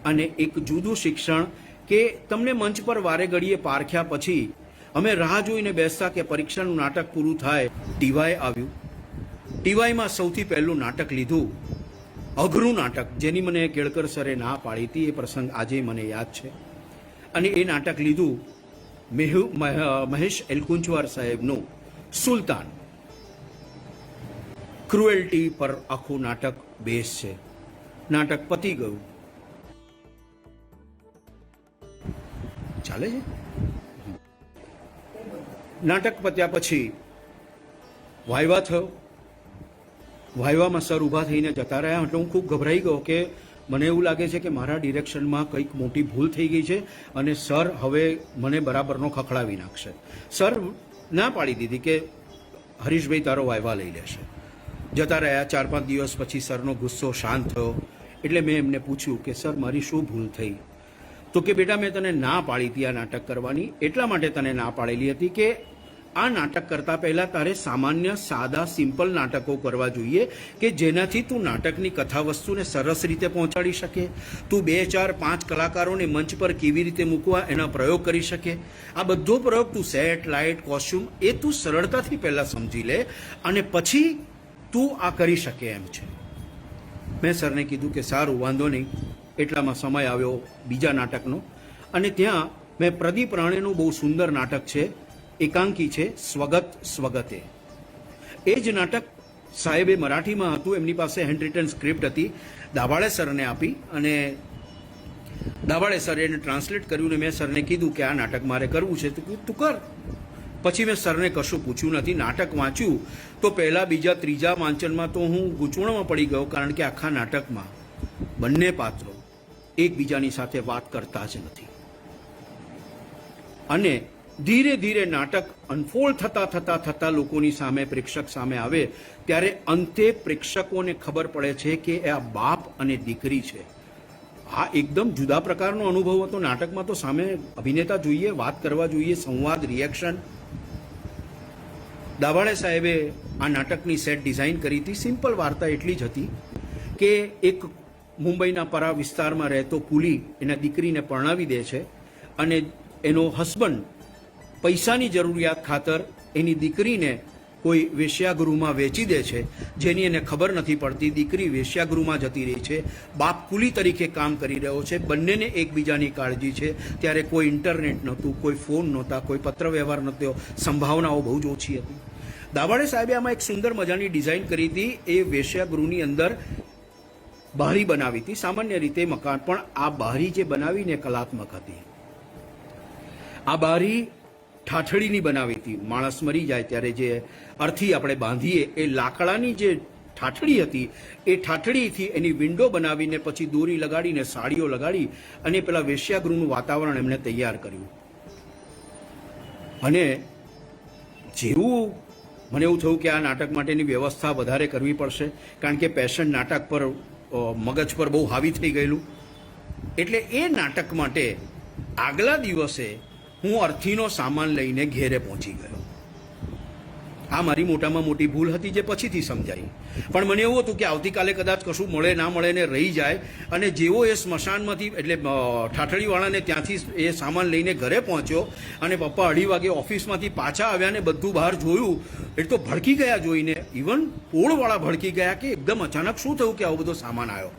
અને એક જુદું શિક્ષણ કે તમને મંચ પર વારે ઘડીએ પારખ્યા પછી અમે રાહ જોઈને બેસતા કે પરીક્ષાનું નાટક પૂરું થાય. ટીવાય આવ્યું. ટીવાયમાં સૌથી પહેલું નાટક લીધું, અઘરું નાટક, જેની મને કેળકર સરે ના પાડી હતી. એ પ્રસંગ આજે મને યાદ છે. અને એ નાટક લીધું મહેશ એલકુંચવાર સાહેબનું સુલતાન. ક્રુએલ્ટી પર આખું નાટક બેઝ છે. નાટક પતી ગયું. ચાલે છે. નાટક પત્યા પછી વાયવા થયો. વાયવામાં સર ઊભા થઈને જતા રહ્યા. એટલે હું ખૂબ ગભરાઈ ગયો કે મને એવું લાગે છે કે મારા ડિરેક્શનમાં કંઈક મોટી ભૂલ થઈ ગઈ છે અને સર હવે મને બરાબરનો ખખડાવી નાખશે. સર ના પાડી દીધી કે હરીશભાઈ તારો વાયવા લઈ લેશે. જતા રહ્યા. 4-5 દિવસ પછી સરનો ગુસ્સો શાંત થયો. એટલે મેં એમને પૂછ્યું કે સર મારી શું ભૂલ થઈ? તો કે બેટા મેં તને ના પાડી હતી આ નાટક કરવાની. એટલા માટે તને ના પાડેલી હતી કે આ નાટક કરતાં પહેલાં તારે સામાન્ય સાદા સિમ્પલ નાટકો કરવા જોઈએ કે જેનાથી તું નાટકની કથા વસ્તુને સરસ રીતે પહોંચાડી શકે. તું 2, 4, 5 કલાકારોને મંચ પર કેવી રીતે મૂકવા એના પ્રયોગ કરી શકે. આ બધો પ્રયોગ તું સેટ, લાઇટ, કોસ્ચ્યુમ એ તું સરળતાથી પહેલાં સમજી લે અને પછી તું આ કરી શકે એમ છે. મેં સરને કીધું કે સારું, વાંધો નહીં. એટલામાં સમય આવ્યો બીજા નાટકનો અને ત્યાં મેં પ્રદીપ રાણેનું બહુ સુંદર નાટક છે, એકાંકી છે, સ્વગત સ્વગતે. એ જ નાટક સાહેબે મરાઠીમાં હતું. એમની પાસે હેન્ડ રિટન સ્ક્રિપ્ટ હતી. દાભાડે સરને આપી અને દાભાડે સરે એને ટ્રાન્સલેટ કર્યું ને મેં સરને કીધું કે આ નાટક મારે કરવું છે. તો તું કર. પછી મેં સરને કશું પૂછ્યું નથી. નાટક વાંચ્યું તો પહેલા, બીજા, ત્રીજા વાંચનમાં તો હું ગૂંચવણમાં પડી ગયો, કારણ કે આખા નાટકમાં બંને પાત્રો એકબીજાની સાથે વાત કરતા જ નથી. અને ધીરે ધીરે નાટક અનફોલ્ડ થતા લોકોની સામે, પ્રેક્ષક સામે આવે ત્યારે અંતે પ્રેક્ષકોને ખબર પડે છે કે આ બાપ અને દીકરી છે. આ એકદમ જુદા પ્રકારનો અનુભવ હતો. નાટકમાં તો સામે અભિનેતા જોઈએ, વાત કરવા જોઈએ, સંવાદ, રિએક્શન. દાભાડે સાહેબે આ નાટકની સેટ ડિઝાઇન કરી હતી. સિમ્પલ વાર્તા એટલી જ હતી કે એક મુંબઈના પરા વિસ્તારમાં રહેતો કુલી એના દીકરીને પરણાવી દે છે અને એનો હસબન્ડ પૈસાની જરૂરિયાત ખાતર એની દીકરીને કોઈ વેશ્યાગૃહમાં વેચી દે છે, જેની એને ખબર નથી પડતી. દીકરી વેશ્યાગૃહમાં જતી રહી છે, બાપ કુલી તરીકે કામ કરી રહ્યો છે. બંનેને એકબીજાની કાળજી છે. ત્યારે કોઈ ઇન્ટરનેટ નહોતું, કોઈ ફોન નહોતા, કોઈ પત્ર વ્યવહાર નહોતો, સંભાવનાઓ બહુ જ ઓછી હતી. દાભાડે સાહેબે આમાં એક સુંદર મજાની ડિઝાઇન કરી હતી. એ વેશ્યાગૃહની અંદર બારી બનાવી હતી, સામાન્ય રીતે મકાન, પણ આ બારી જે બનાવીને કલાત્મક હતી. આ બારી ઠાઠડીની બનાવી હતી. માણસ મરી જાય ત્યારે જે અર્થી આપણે બાંધીએ એ લાકડાની જે ઠાઠડી હતી એ ઠાઠડીથી એની વિન્ડો બનાવીને પછી દોરી લગાડીને સાડીઓ લગાડી અને પેલા વેશ્યાગૃહનું વાતાવરણ એમણે તૈયાર કર્યું. અને જેવું મને એવું થયું કે આ નાટક માટેની વ્યવસ્થા વધારે કરવી પડશે, કારણ કે પેશન્ટ નાટક પર મગજ પર બહુ હાવી થઈ ગયેલું. એટલે એ નાટક માટે આગલા દિવસે હું અર્થીનો સામાન લઈને ઘેરે પહોંચી ગયો. આ મારી મોટામાં મોટી ભૂલ હતી જે પછીથી સમજાઈ. પણ મને એવું હતું કે આવતીકાલે કદાચ કશું મળે ના મળે ને રહી જાય. અને જેવો એ સ્મશાનમાંથી એટલે ઠાઠડીવાળાને ત્યાંથી એ સામાન લઈને ઘરે પહોંચ્યો અને પપ્પા 2:30 વાગે ઓફિસમાંથી પાછા આવ્યા ને બધું બહાર જોયું એટલે તો ભડકી ગયા જોઈને. ઇવન પોળવાળા ભડકી ગયા કે એકદમ અચાનક શું થયું કે આવો બધો સામાન આવ્યો.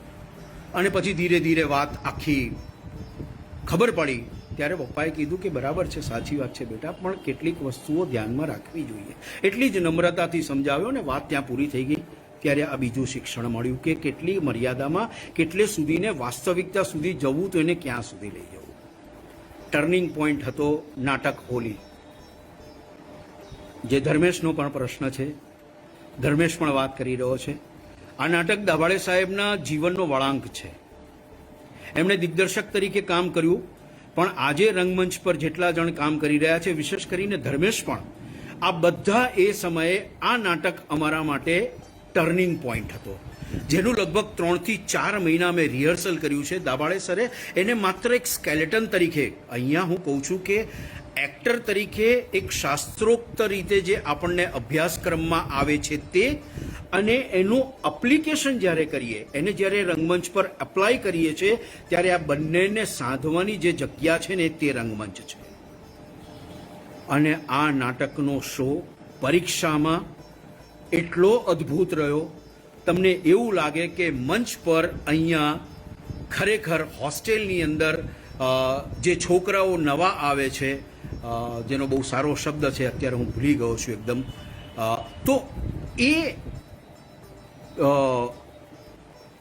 અને પછી ધીરે ધીરે વાત આખી ખબર પડી ત્યારે પપ્પાએ કીધું કે બરાબર છે, સાચી વાત છે બેટા, પણ કેટલીક વસ્તુઓ ધ્યાનમાં રાખવી જોઈએ. એટલી જ નમ્રતાથી સમજાવ્યો ને વાત ત્યાં પૂરી થઈ ગઈ. ત્યારે આ બીજું શિક્ષણ મળ્યું કે કેટલી મર્યાદામાં કેટલે સુધીને વાસ્તવિકતા સુધી જવું તો એને ક્યાં સુધી લઈ જવું. ટર્નિંગ પોઈન્ટ હતો નાટક હોલી, જે ધર્મેશનો પણ પ્રશ્ન છે, ધર્મેશ પણ વાત કરી રહ્યો છે. આ નાટક દાભાડે સાહેબના જીવનનો વળાંક છે. એમણે દિગ્દર્શક તરીકે કામ કર્યું, પણ આજે રંગમંચ પર જેટલા જણ કામ કરી રહ્યા છે, વિશેષ કરીને ધર્મેશ પણ, આ બધા એ સમયે આ નાટક અમારા માટે ટર્નિંગ પોઈન્ટ હતો, જેનું લગભગ 3 થી 4 મહિના મેં રિહર્સલ કર્યું છે. દાભાડે સરે એને માત્ર એક સ્કેલેટન તરીકે, અહીંયા હું કહું છું કે એક્ટર તરીકે એક શાસ્ત્રોક્ત રીતે જે આપણને અભ્યાસક્રમમાં આવે છે તે, અને એનું એપ્લિકેશન જ્યારે કરીએ, એને જ્યારે રંગમંચ પર એપ્લાય કરીએ છીએ, ત્યારે આ બંનેને સાધવાની જે જગ્યા છે ને તે રંગમંચ છે. અને આ નાટકનો શો પરીક્ષામાં એટલો અદ્ભુત રહ્યો, તમને એવું લાગે કે મંચ પર અહીંયા ખરેખર હોસ્ટેલની અંદર જે છોકરાઓ નવા આવે છે, જેનો બહુ સારો શબ્દ છે, અત્યારે હું ભૂલી ગયો છું એકદમ, તો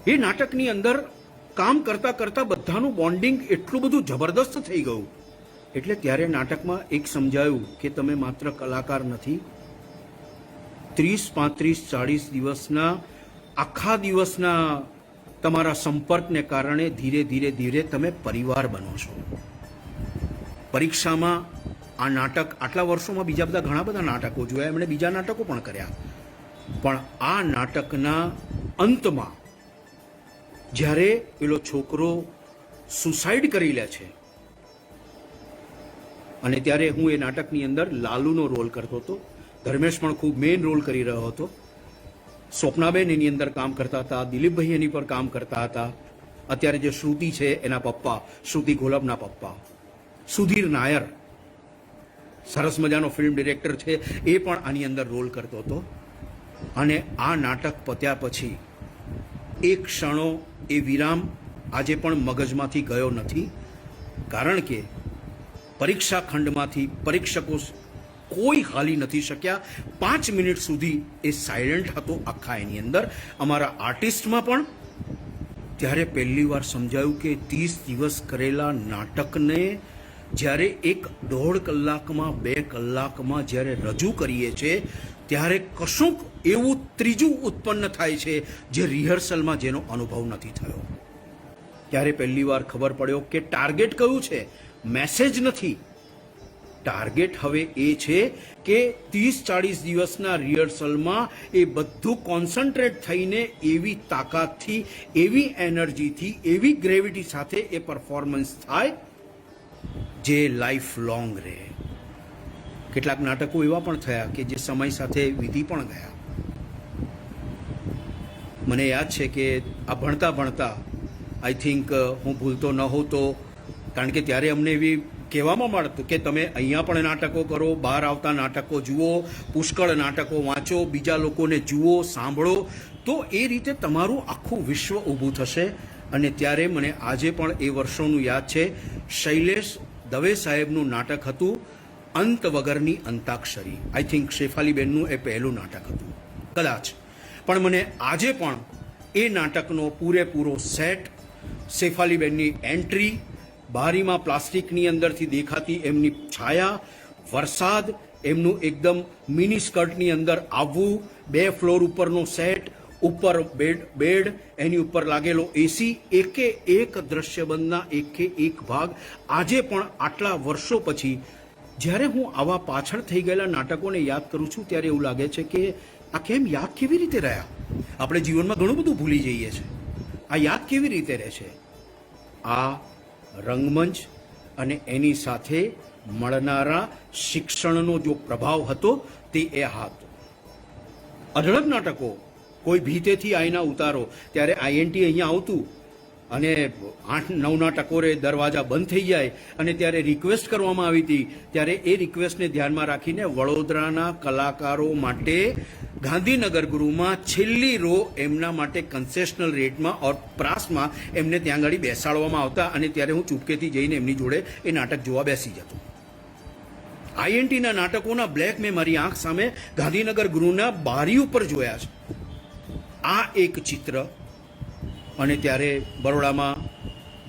એ નાટકની અંદર કામ કરતાં કરતાં બધાનું બોન્ડિંગ એટલું બધું જબરદસ્ત થઈ ગયું. એટલે ત્યારે નાટકમાં એક સમજાયું કે તમે માત્ર કલાકાર નથી, 30, 35, 40 દિવસના આખા દિવસના તમારા સંપર્કને કારણે ધીરે ધીરે ધીરે તમે પરિવાર બનો છો. પરીક્ષામાં આ નાટક, આટલા વર્ષોમાં બીજા બધા ઘણા બધા નાટકો જોયા, એમણે બીજા નાટકો પણ કર્યા, પણ આ નાટકના અંતમાં જ્યારે પેલો છોકરો સુસાઇડ કરી લે છે, અને ત્યારે હું એ નાટકની અંદર લાલુનો રોલ કરતો હતો, ધર્મેશ પણ ખૂબ મેઇન રોલ કરી રહ્યો હતો, સ્વપ્નાબેન એની અંદર કામ કરતા હતા, દિલીપભાઈ એની પર કામ કરતા હતા, અત્યારે જે શ્રુતિ છે એના પપ્પા, શ્રુતિ ગોલબના પપ્પા, સુધીર નાયર સરસ મજાનો ફિલ્મ ડિરેક્ટર છે, એ પણ આની અંદર રોલ કરતો હતો. અને આ નાટક પત્યા પછી એ ક્ષણો, એ વિરામ આજે પણ મગજમાંથી ગયો નથી, કારણ કે પરીક્ષા ખંડમાંથી પરીક્ષકો કોઈ હાલી નથી શક્યા. 5 મિનિટ સુધી એ સાયલેન્ટ હતો આખા એની અંદર. અમારા આર્ટિસ્ટમાં પણ ત્યારે પહેલી વાર સમજાયું કે 30 દિવસ કરેલા નાટકને જ્યારે 1.5 કલાકમાં 2 કલાકમાં જ્યારે રજૂ કરીએ છીએ, ત્યારે કશુંક એવું ત્રીજું ઉત્પન્ન થાય છે જે રિહર્સલમાં જેનો અનુભવ નથી થયો. ત્યારે પહેલી વાર ખબર પડ્યો કે ટાર્ગેટ કયું છે, મેસેજ નથી. ટાર્ગેટ હવે એ છે કે 30-40 દિવસના રિહર્સલમાં એ બધું કોન્સન્ટ્રેટ થઈને એવી તાકાતથી, એવી એનર્જીથી, એવી ગ્રેવિટી સાથે એ પરફોર્મન્સ થાય જે લાઈફ લોંગ રહે. કેટલાક નાટકો એવા પણ થયા કે જે સમય સાથે વિધિ પણ ગયા. મને યાદ છે કે આ ભણતા ભણતા, આઈ થિંક હું ભૂલતો ન હોતો, કારણ કે ત્યારે અમને એવી કહેવામાં મળતું કે તમે અહીંયા પણ નાટકો કરો, બહાર આવતા નાટકો જુઓ, પુષ્કળ નાટકો વાંચો, બીજા લોકોને જુઓ, સાંભળો, તો એ રીતે તમારું આખું વિશ્વ ઊભું થશે. અને ત્યારે મને આજે પણ એ વર્ષોનું યાદ છે, શૈલેષ દવે સાહેબનું નાટક હતું અંત વગરની અંતાક્ષરી. આઈ થિંક શેફાલીબેનનું એ પહેલું નાટક હતું કદાચ, પણ મને આજે પણ એ નાટકનો પૂરેપૂરો સેટ, શેફાલીબેનની એન્ટ્રી, બારીમાં પ્લાસ્ટિકની અંદરથી દેખાતી એમની છાયા, વરસાદ, એમનું એકદમ મિની સ્કર્ટની અંદર આવવું, 2 ફ્લોર ઉપરનો સેટ, ઉપર બેડ, એની ઉપર લાગેલો એસી, એકે એક દ્રશ્યબંધના એકે એક ભાગ આજે પણ આટલા વર્ષો પછી જ્યારે હું આવા પાછળ થઈ ગયેલા નાટકોને યાદ કરું છું, ત્યારે એવું લાગે છે કે આ કેમ યાદ કેવી રીતે રહ્યા? આપણે જીવનમાં ઘણું બધું ભૂલી જઈએ છીએ, આ યાદ કેવી રીતે રહે છે? આ રંગમંચ અને એની સાથે મળનારા શિક્ષણનો જો પ્રભાવ હતો તે એ હતો. અઢળક નાટકો, કોઈ ભીતેથી આઈના ઉતારો, ત્યારે આઈએનટી અહીંયા આવતું, અને 8-9ના ટકોરે દરવાજા બંધ થઈ જાય અને ત્યારે રિક્વેસ્ટ કરવામાં આવી હતી, ત્યારે એ રિક્વેસ્ટને ધ્યાનમાં રાખીને વડોદરાના કલાકારો માટે ગાંધીનગર ગૃહમાં છેલ્લી રો એમના માટે કન્સેશનલ રેટમાં ઓર પ્રાસમાં એમને ત્યાં આગળ બેસાડવામાં આવતા અને ત્યારે હું ચૂપકેથી જઈને એમની જોડે એ નાટક જોવા બેસી જતો. આઈએનટીના નાટકોના બ્લેક મેં મારી આંખ સામે ગાંધીનગર ગૃહના બારી ઉપર જોયા છે. આ એક ચિત્ર. અને ત્યારે બરોડામાં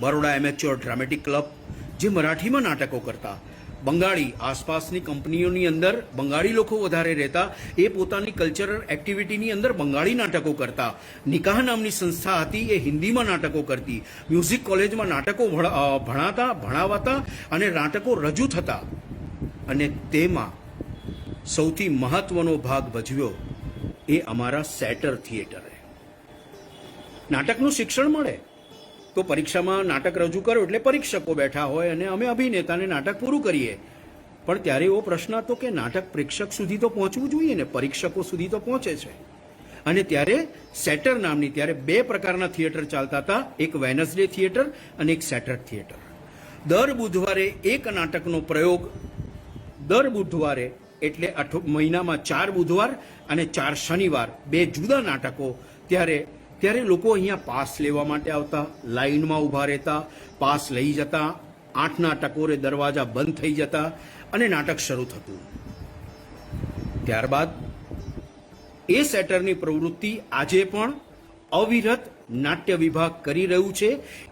બરોડા એમેચ્યોર ડ્રામેટિક ક્લબ જે મરાઠીમાં નાટકો કરતા, બંગાળી આસપાસની કંપનીઓની અંદર બંગાળી લોકો વધારે રહેતા, એ પોતાની કલ્ચરલ એક્ટિવિટીની અંદર બંગાળી નાટકો કરતા. નિકાહ નામની સંસ્થા હતી, એ હિન્દીમાં નાટકો કરતી. મ્યુઝિક કોલેજમાં નાટકો ભણાવાતા અને નાટકો રજૂ થતા. અને તેમાં સૌથી મહત્વનો ભાગ ભજવ્યો એ અમારા સેટર થિયેટરે. નાટકનું શિક્ષણ મળે તો પરીક્ષામાં નાટક રજૂ કરો એટલે પરીક્ષકો બેઠા હોય અને અમે અભિનેતાને નાટક પૂરું કરીએ. પણ ત્યારે એવો પ્રશ્ન હતો કે નાટક પ્રેક્ષક સુધી તો પહોંચવું જોઈએ ને, પરીક્ષકો સુધી તો પહોંચે છે. અને ત્યારે સેટર નામની ત્યારે 2 પ્રકારના થિયેટર ચાલતા હતા, એક વેનસડે થિયેટર અને એક સેટર થિયેટર. દર બુધવારે એક નાટકનો પ્રયોગ, દર બુધવારે એટલે મહિનામાં 4 બુધવાર અને 4 શનિવાર 2 જુદા નાટકો. ત્યારે લોકો અહીંયા પાસ લેવા માટે આવતા, લાઈનમાં ઊભા રહેતા, પાસ લઈ જતા, 8ના ટકોરે દરવાજા બંધ થઈ જતા અને નાટક શરૂ થતું. ત્યારબાદ એ સેટરની પ્રવૃત્તિ આજે પણ અવિરત નાટ્ય વિભાગ કરી રહ્યું છે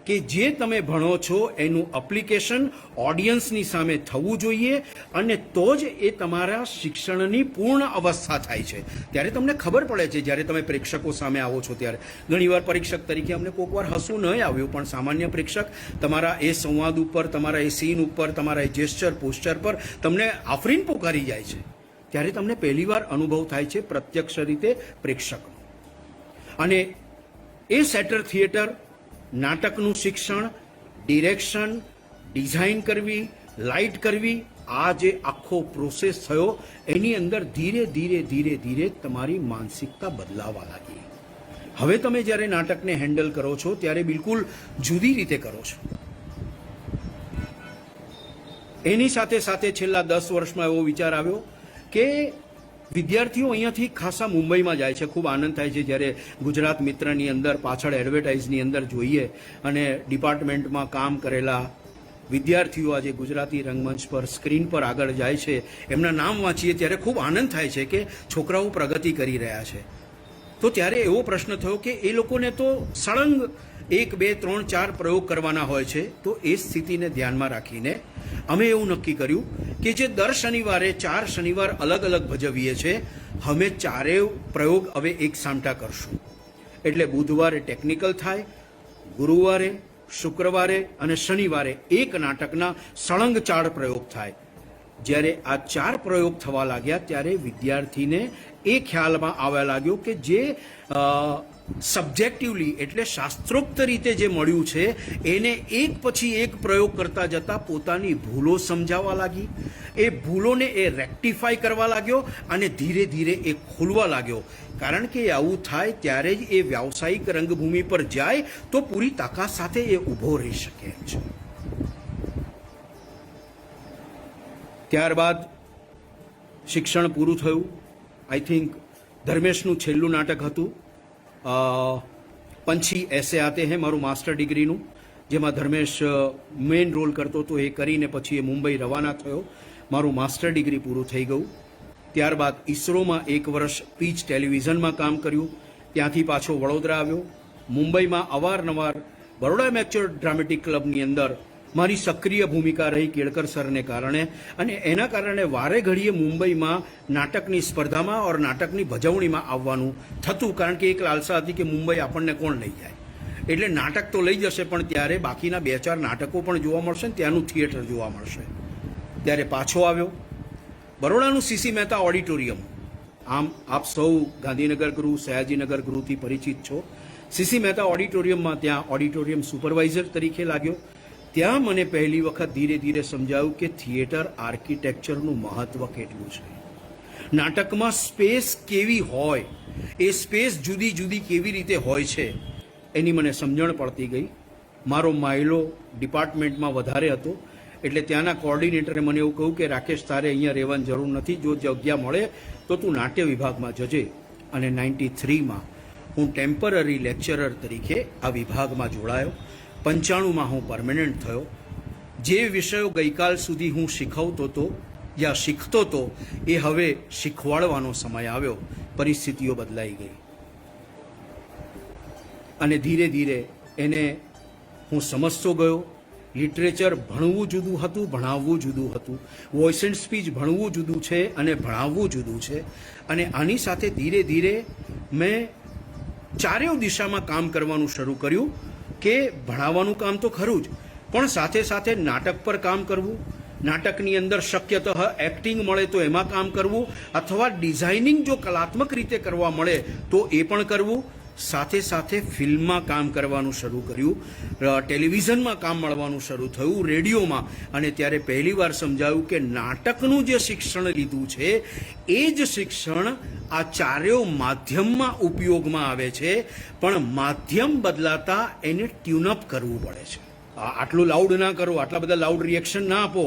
કે જે તમે ભણો છો એનું એપ્લિકેશન ઓડિયન્સની સામે થવું જોઈએ અને તો જ એ તમારા શિક્ષણની પૂર્ણ અવસ્થા થાય છે. ત્યારે તમને ખબર પડે છે જ્યારે તમે પ્રેક્ષકો સામે આવો છો ત્યારે. ઘણીવાર પરીક્ષક તરીકે અમને કોઈક વાર હસવું નહીં આવ્યું, પણ સામાન્ય પ્રેક્ષક તમારા એ સંવાદ ઉપર, તમારા એ સીન ઉપર, તમારા એ જેસ્ચર પોસ્ચર પર તમને આફરીન પોકારી જાય છે. ત્યારે તમને પહેલીવાર અનુભવ થાય છે પ્રત્યક્ષ રીતે પ્રેક્ષકનો. અને એ સેટર થિયેટર નાટકનું શિક્ષણ, ડિરેક્શન, ડિઝાઇન કરવી, લાઇટ કરવી, આ જે આખો પ્રોસેસ થયો એની અંદર ધીરે ધીરે ધીરે ધીરે તમારી માનસિકતા બદલાવા લાગી. હવે તમે જ્યારે નાટકને હેન્ડલ કરો છો ત્યારે બિલકુલ જુદી રીતે કરો છો. એની સાથે સાથે છેલ્લા 10 વર્ષમાં એવો વિચાર આવ્યો કે વિદ્યાર્થીઓ અહીંયાથી ખાસા મુંબઈમાં જાય છે. ખૂબ આનંદ થાય છે જ્યારે ગુજરાત મિત્રની અંદર પાછળ એડવર્ટાઇઝની અંદર જોઈએ અને ડિપાર્ટમેન્ટમાં કામ કરેલા વિદ્યાર્થીઓ આજે ગુજરાતી રંગમંચ પર સ્ક્રીન પર આગળ જાય છે, એમના નામ વાંચીએ ત્યારે ખૂબ આનંદ થાય છે કે છોકરાઓ પ્રગતિ કરી રહ્યા છે. તો ત્યારે એવો પ્રશ્ન થયો કે એ લોકોને તો સળંગ 1, 2, 3, 4 પ્રયોગ કરવાના હોય છે. તો એ સ્થિતિને ધ્યાનમાં રાખીને અમે એવું નક્કી કર્યું કે જે દર શનિવારે 4 શનિવાર અલગ અલગ ભજવીએ છીએ, અમે 4 પ્રયોગ હવે એક સામટા કરશું. એટલે બુધવારે ટેકનિકલ થાય, ગુરુવારે, શુક્રવારે અને શનિવારે એક નાટકના સળંગ 4 પ્રયોગ થાય. જ્યારે આ 4 પ્રયોગ થવા લાગ્યા ત્યારે વિદ્યાર્થીને એ ખ્યાલમાં આવવા લાગ્યો કે જે સબ્જેક્ટિવલી એટલે શાસ્ત્રોક્ત રીતે જે મળ્યું છે એને એક પછી એક પ્રયોગ કરતા જતાં પોતાની ભૂલો સમજાવવા લાગી. એ ભૂલોને એ રેક્ટિફાય કરવા લાગ્યો અને ધીરે ધીરે એ ખોલવા લાગ્યો. કારણ કે આવું થાય ત્યારે જ એ વ્યાવસાયિક રંગભૂમિ પર જાય તો પૂરી તાકાત સાથે એ ઊભો રહી શકે એમ છે. ત્યારબાદ શિક્ષણ પૂરું થયું. આઈ થિંક ધર્મેશનું છેલ્લું નાટક હતું પંછી એસે આતે હે, મારું માસ્ટર ડિગ્રીનું, જેમાં ધર્મેશ મેઇન રોલ કરતો હતો. એ કરીને પછી એ મુંબઈ રવાના થયો. મારું માસ્ટર ડિગ્રી પૂરું થઈ ગયું. ત્યારબાદ ઇસરોમાં 1 વર્ષ પીચ ટેલિવિઝનમાં કામ કર્યું. ત્યાંથી પાછો વડોદરા આવ્યો. મુંબઈમાં અવારનવાર બરોડા એમેચ્યોર ડ્રામેટિક ક્લબની અંદર મારી સક્રિય ભૂમિકા રહી કેળકર સરને કારણે, અને એના કારણે વારે ઘડીએ મુંબઈમાં નાટકની સ્પર્ધામાં ઓર નાટકની ભજવણીમાં આવવાનું થતું. કારણ કે એક લાલસા હતી કે મુંબઈ આપણને કોણ લઈ જાય, એટલે નાટક તો લઈ જશે પણ ત્યારે બાકીના 2-4 નાટકો પણ જોવા મળશે ને ત્યાંનું થિયેટર જોવા મળશે. ત્યારે પાછો આવ્યો. બરોડાનું સીસી મહેતા ઓડિટોરિયમ, આમ આપ સૌ ગાંધીનગર ગૃહ, સયાજીનગર ગૃહથી પરિચિત છો. સીસી મહેતા ઓડિટોરિયમમાં ત્યાં ઓડિટોરિયમ સુપરવાઇઝર તરીકે લાગ્યો. ત્યાં મને પહેલી વખત ધીરે ધીરે સમજાયું કે થિયેટર આર્કિટેક્ચરનું મહત્વ કેટલું છે. નાટકમાં સ્પેસ કેવી હોય, એ સ્પેસ જુદી જુદી કેવી રીતે હોય છે એની મને સમજણ પડતી ગઈ. મારો માયલો ડિપાર્ટમેન્ટમાં વધારે હતો, એટલે ત્યાંના કોર્ડિનેટરે મને એવું કહ્યું કે રાકેશ, તારે અહીંયા રહેવાની જરૂર નથી, જો જગ્યા મળે તો તું નાટ્ય વિભાગમાં જજે. અને 93માં હું ટેમ્પરરી લેક્ચરર તરીકે આ વિભાગમાં જોડાયો. 95માં હું પરમેનન્ટ થયો. જે વિષયો ગઈકાલ સુધી હું શીખવતો હતો યા શીખતો હતો એ હવે શીખવાડવાનો સમય આવ્યો. પરિસ્થિતિઓ બદલાઈ ગઈ અને ધીરે ધીરે એને હું સમજતો ગયો. લિટરેચર ભણવું જુદું હતું, ભણાવવું જુદું હતું. વોઇસ એન્ડ સ્પીચ ભણવું જુદું છે અને ભણાવવું જુદું છે. અને આની સાથે ધીરે ધીરે મેં ચારેય દિશામાં કામ કરવાનું શરૂ કર્યું કે ભણાવવાનું કામ તો ખરું જ, પણ સાથે સાથે નાટક પર કામ કરવું, નાટકની અંદર શક્યતઃ એક્ટિંગ મળે તો એમાં કામ કરવું, અથવા ડિઝાઇનિંગ જો કલાત્મક રીતે કરવા મળે તો એ પણ કરવું. સાથે સાથે ફિલ્મમાં કામ કરવાનું શરૂ કર્યું, ટેલિવિઝનમાં કામ મળવાનું શરૂ થયું, રેડિયોમાં. અને ત્યારે પહેલીવાર સમજાયું કે નાટકનું જે શિક્ષણ લીધું છે એ જ શિક્ષણ આ ચારેય માધ્યમમાં ઉપયોગમાં આવે છે, પણ માધ્યમ બદલાતા એને ટ્યુનઅપ કરવું પડે છે. આટલું લાઉડ ના કરો, આટલા બધા લાઉડ રિએક્શન ના આપો,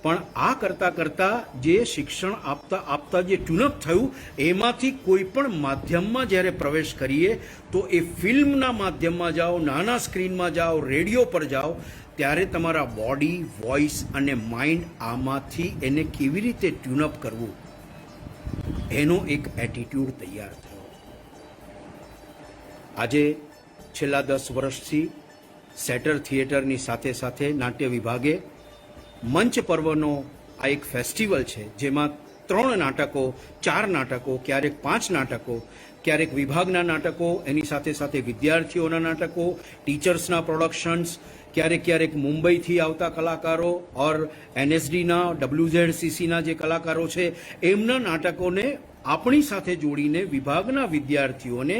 પણ આ કરતાં જે શિક્ષણ આપતા જે ટ્યુનઅપ થયું એમાંથી કોઈ પણ માધ્યમમાં જ્યારે પ્રવેશ કરીએ તો એ ફિલ્મના માધ્યમમાં જાઓ, નાના સ્ક્રીનમાં જાઓ, રેડિયો પર જાઓ, ત્યારે તમારા બોડી, વોઇસ અને માઇન્ડ આમાંથી એને કેવી રીતે ટ્યુનઅપ કરવું એનો એક એટીટ્યૂડ તૈયાર થયો. આજે છેલ્લા 10 વર્ષથી સેટર થિયેટરની સાથે સાથે નાટ્ય વિભાગે મંચ પર્વનો આ એક ફેસ્ટિવલ છે, જેમાં 3 નાટકો, 4 નાટકો, ક્યારેક 5 નાટકો, ક્યારેક વિભાગના નાટકો, એની સાથે સાથે વિદ્યાર્થીઓના નાટકો, ટીચર્સના પ્રોડક્શન્સ, ક્યારેક મુંબઈથી આવતા કલાકારો ઓર NSDના, WZCCના જે કલાકારો છે એમના નાટકોને આપણી સાથે જોડીને વિભાગના વિદ્યાર્થીઓને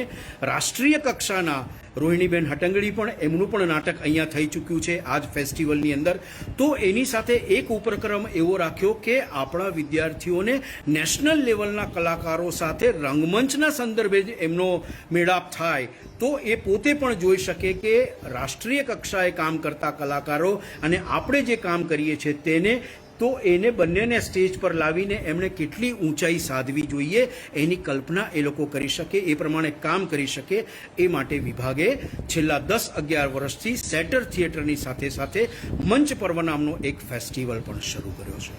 રાષ્ટ્રીય કક્ષાના, રોહિણીબેન હટંગડી પણ, એમનું પણ નાટક અહીંયા થઈ ચૂક્યું છે આ જ ફેસ્ટિવલની અંદર. તો એની સાથે એક ઉપક્રમ એવો રાખ્યો કે આપણા વિદ્યાર્થીઓને નેશનલ લેવલના કલાકારો સાથે રંગમંચના સંદર્ભે જ એમનો મેળાપ થાય, તો એ પોતે પણ જોઈ શકે કે રાષ્ટ્રીય કક્ષાએ કામ કરતા કલાકારો અને આપણે જે કામ કરીએ છીએ તેને, તો એને બંનેને સ્ટેજ પર લાવીને એમણે કેટલી ઊંચાઈ સાધવી જોઈએ એની કલ્પના એ લોકો કરી શકે, એ પ્રમાણે કામ કરી શકે. એ માટે વિભાગે છેલ્લા 10-11 વર્ષથી સેટર થિયેટરની સાથે સાથે મંચ પર્વ નામનો એક ફેસ્ટિવલ પણ શરૂ કર્યો છે.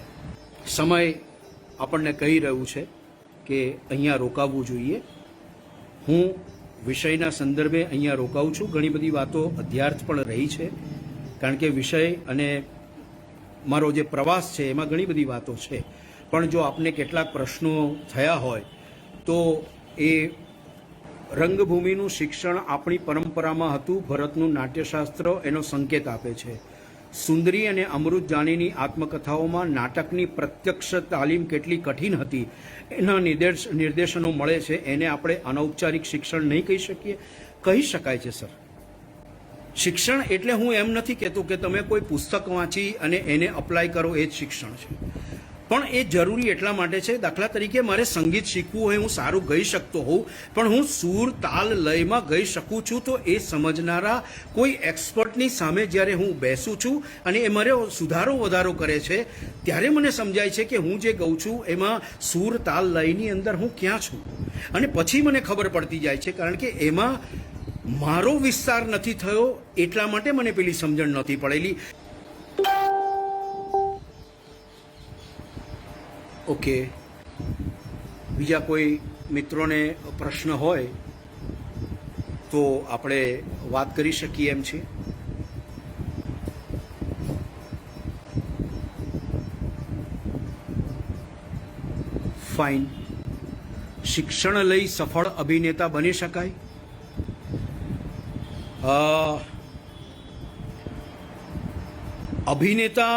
સમય આપણને કહી રહ્યું છે કે અહીંયા રોકાવવું જોઈએ. હું વિષયના સંદર્ભે અહીંયા રોકાવું છું. ઘણી બધી વાતો અધ્યાર્થ પણ રહી છે, કારણ કે વિષય અને મારો જે પ્રવાસ છે એમાં ઘણી બધી વાતો છે. પણ જો આપને કેટલાક પ્રશ્નો થયા હોય તો એ રંગભૂમિનું શિક્ષણ આપણી પરંપરામાં હતું. ભરતનું નાટ્યશાસ્ત્ર એનો સંકેત આપે છે. સુંદરી અને અમૃત જાનીની આત્મકથાઓમાં નાટકની પ્રત્યક્ષ તાલીમ કેટલી કઠિન હતી એના નિર્દેશનો મળે છે. એને આપણે અનૌપચારિક શિક્ષણ નહીં કહી શકીએ? કહી શકાય છે સર. શિક્ષણ એટલે હું એમ નથી કહેતો કે તમે કોઈ પુસ્તક વાંચી અને એને અપ્લાય કરો એ જ શિક્ષણ છે, પણ એ જરૂરી એટલા માટે છે. દાખલા તરીકે મારે સંગીત શીખવું હોય, હું સારું ગાઈ શકતો હોઉં, પણ હું સૂર, તાલ, લયમાં ગાઈ શકું છું, તો એ સમજનારા કોઈ એક્સપર્ટની સામે જ્યારે હું બેસું છું અને એ મારે સુધારો વધારો કરે છે, ત્યારે મને સમજાય છે કે હું જે ગાઉં છું એમાં સૂર, તાલ, લયની અંદર હું ક્યાં છું. અને પછી મને ખબર પડતી જાય છે, કારણ કે એમાં મારો વિસ્તાર નથી થયો, એટલા માટે મને પેલી સમજણ નહોતી પડેલી. ઓકે, બીજા કોઈ મિત્રોને પ્રશ્ન હોય તો આપણે વાત કરી શકીએ એમ છે. ફાઇન. શિક્ષણ લઈ સફળ અભિનેતા બની શકાય? અભિનેતા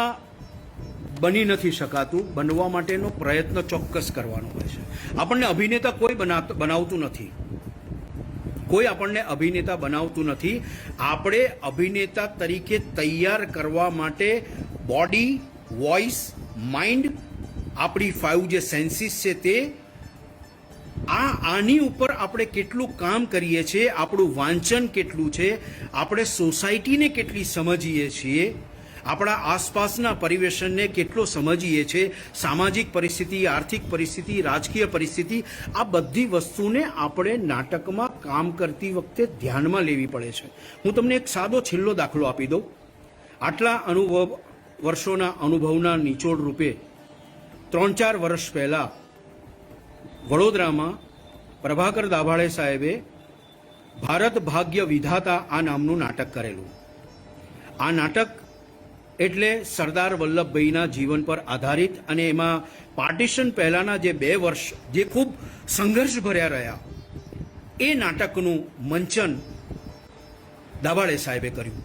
બની નથી શકાતું. બનવા માટેનો પ્રયત્ન ચોક્કસ કરવાનો હોય છે. આપણને અભિનેતા કોઈ બનાવતું નથી. કોઈ આપણને અભિનેતા બનાવતું નથી. આપણે અભિનેતા તરીકે તૈયાર કરવા માટે બોડી, વોઇસ, માઇન્ડ, આપણી 5 જે સેન્સીસ છે તે, આની ઉપર આપણે કેટલું કામ કરીએ છીએ, આપણું વાંચન કેટલું છે, આપણે સોસાયટીને કેટલી સમજીએ છીએ, આપણા આસપાસના પરિવેશનને કેટલો સમજીએ છીએ, સામાજિક પરિસ્થિતિ, આર્થિક પરિસ્થિતિ, રાજકીય પરિસ્થિતિ, આ બધી વસ્તુને આપણે નાટકમાં કામ કરતી વખતે ધ્યાનમાં લેવી પડે છે. હું તમને એક સાદો છેલ્લો દાખલો આપી દઉં. આટલા વર્ષોના અનુભવના નિચોડ રૂપે 3-4 વર્ષ પહેલાં વડોદરામાં પ્રભાકર દાભાડે સાહેબે ભારત ભાગ્ય વિધાતા આ નામનું નાટક કરેલું. આ નાટક એટલે સરદાર વલ્લભભાઈના જીવન પર આધારિત, અને એમાં પાર્ટીશન પહેલાના જે 2 વર્ષ જે ખૂબ સંઘર્ષ ભર્યા રહ્યા, એ નાટકનું મંચન દાભાડે સાહેબે કર્યું.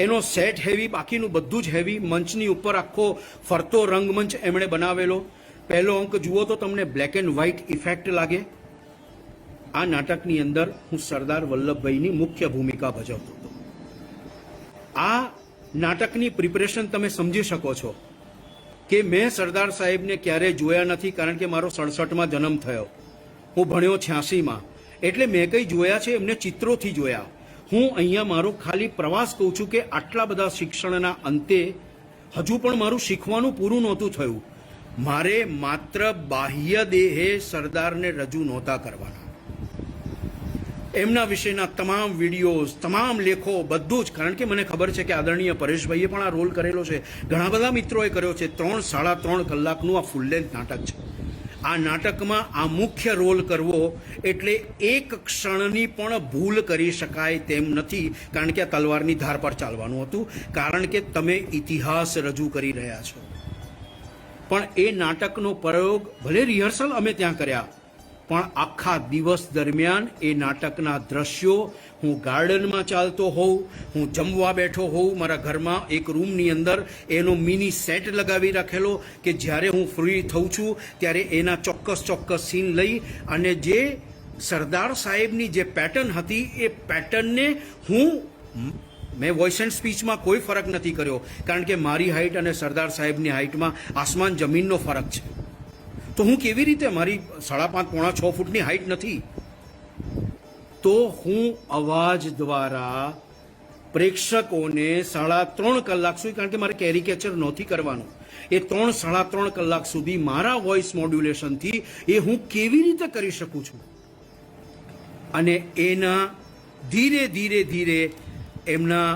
એનો સેટ હેવી, બાકીનું બધું જ હેવી. મંચની ઉપર આખો ફરતો રંગમંચ એમણે બનાવેલો. પહેલો અંક જુઓ તો તમને બ્લેક એન્ડ વ્હાઇટ ઇફેક્ટ લાગે. આ નાટકની અંદર હું સરદાર વલ્લભભાઈની મુખ્ય ભૂમિકા ભજવતો હતો. આ નાટકની પ્રિપરેશન તમે સમજી શકો છો કે મેં સરદાર સાહેબને ક્યારેય જોયા નથી, કારણ કે મારો 67માં જન્મ થયો, હું ભણ્યો 86માં, એટલે મેં કંઈ જોયા છે એમને ચિત્રોથી જોયા. હું અહીંયા મારો ખાલી પ્રવાસ કહું છું કે આટલા બધા શિક્ષણના અંતે હજુ પણ મારું શીખવાનું પૂરું નહોતું થયું. મારે માત્ર બાહ્ય દેહે સરદારને રજૂ નહોતા કરવાના. એમના વિશેના તમામ વિડીયોઝ, તમામ લેખો, બધું જ, કારણ કે મને ખબર છે કે આદરણીય પરેશભાઈએ પણ આ રોલ કરેલો છે, ઘણા બધા મિત્રોએ કર્યો છે. 3-3.5 કલાકનું આ ફૂલ લેન્થ નાટક છે. આ નાટકમાં આ મુખ્ય રોલ કરવો એટલે એક ક્ષણની પણ ભૂલ કરી શકાય તેમ નથી, કારણ કે આ તલવારની ધાર પર ચાલવાનું હતું, કારણ કે તમે ઇતિહાસ રજૂ કરી રહ્યા છો. પણ એ નાટકનો પ્રયોગ, ભલે રિહર્સલ અમે ત્યાં કર્યા, પણ આખા દિવસ દરમિયાન એ નાટકના દ્રશ્યો, હું ગાર્ડનમાં ચાલતો હોઉં, હું જમવા બેઠો હોઉં, મારા ઘરમાં એક રૂમની અંદર એનો મિની સેટ લગાવી રાખેલો કે જ્યારે હું ફ્રી થઉં છું ત્યારે એના ચોક્કસ સીન લઈ અને જે સરદાર સાહેબની જે પેટર્ન હતી એ પેટર્નને મેં વોઇસ એન્ડ સ્પીચમાં કોઈ ફરક નથી કર્યો, કારણ કે મારી હાઇટ અને સરદાર સાહેબની હાઇટમાં આસમાન જમીનનો ફરક છે. તો હું કેવી રીતે, મારી 5.5-6 ફૂટની હાઇટ નથી, તો હું અવાજ દ્વારા પ્રેક્ષકોને 3.5 કલાક સુધી, કારણ કે મારે કેરિકેચર નહોતી કરવાનું, એ 3-3.5 કલાક સુધી મારા વોઇસ મોડ્યુલેશનથી એ હું કેવી રીતે કરી શકું છું. અને એના ધીરે એમના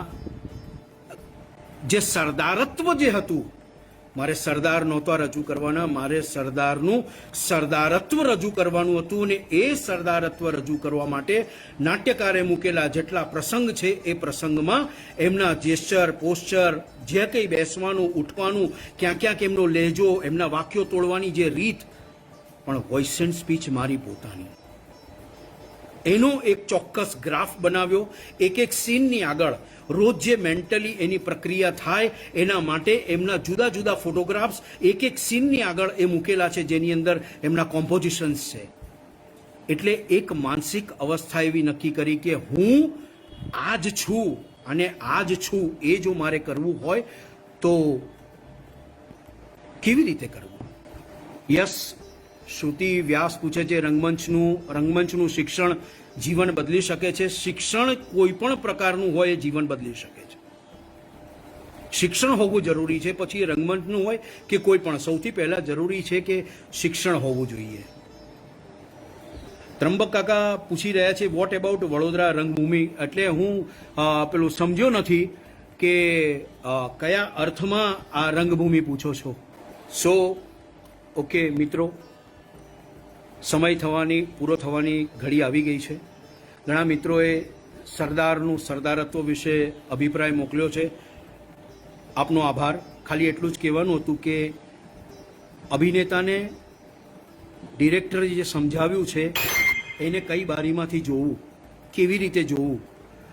જે સરદારત્વ જે હતું, મારે સરદાર નહોતા રજૂ કરવાના, મારે સરદારનું સરદારત્વ રજૂ કરવાનું હતું. અને એ સરદારત્વ રજૂ કરવા માટે નાટ્યકારે મૂકેલા જેટલા પ્રસંગ છે એ પ્રસંગમાં એમના જેસ્ચર, પોસ્ચર, જે કંઈ બેસવાનું, ઉઠવાનું, ક્યાંક એમનો લહેજો, એમના વાક્યો તોડવાની જે રીત, પણ વોઇસ એન્ડ સ્પીચ મારી પોતાની, એનો એક ચોક્કસ ગ્રાફ બનાવ્યો. એક સીનની આગળ રોજ જે મેન્ટલી એની પ્રક્રિયા થાય એના માટે એમના જુદા ફોટોગ્રાફ્સ એક સીનની આગળ એ મૂકેલા છે, જેની અંદર એમના કોમ્પોઝિશન્સ છે. એટલે એક માનસિક અવસ્થા એવી નક્કી કરી કે હું આ જ છું અને આ જ છું. એ જો મારે કરવું હોય તો કેવી રીતે કરવું? યસ, શ્રુતિ વ્યાસ પૂછે છે, રંગમંચનું શિક્ષણ જીવન બદલી શકે છે? શિક્ષણ કોઈ પણ પ્રકારનું હોય એ જીવન બદલી શકે છે. શિક્ષણ હોવું જરૂરી છે, પછી એ રંગમંચનું હોય કે કોઈ પણ. સૌથી પહેલા જરૂરી છે કે શિક્ષણ હોવું જોઈએ. ત્રંબક કાકા પૂછી રહ્યા છે, વોટ અબાઉટ વડોદરા રંગભૂમિ? એટલે હું પેલું સમજ્યો નથી કે કયા અર્થમાં આ રંગભૂમિ પૂછો છો. ઓકે મિત્રો, સમય પૂરો થવાની ઘડી આવી ગઈ છે. ઘણા મિત્રોએ સરદારત્વ વિશે અભિપ્રાય મોકલ્યો છે. આપનો આભાર. ખાલી એટલું જ કહેવાનું હતું કે અભિનેતાને ડિરેક્ટરે જે સમજાવ્યું છે એને કઈ બારીમાંથી જોવું, કેવી રીતે જોવું,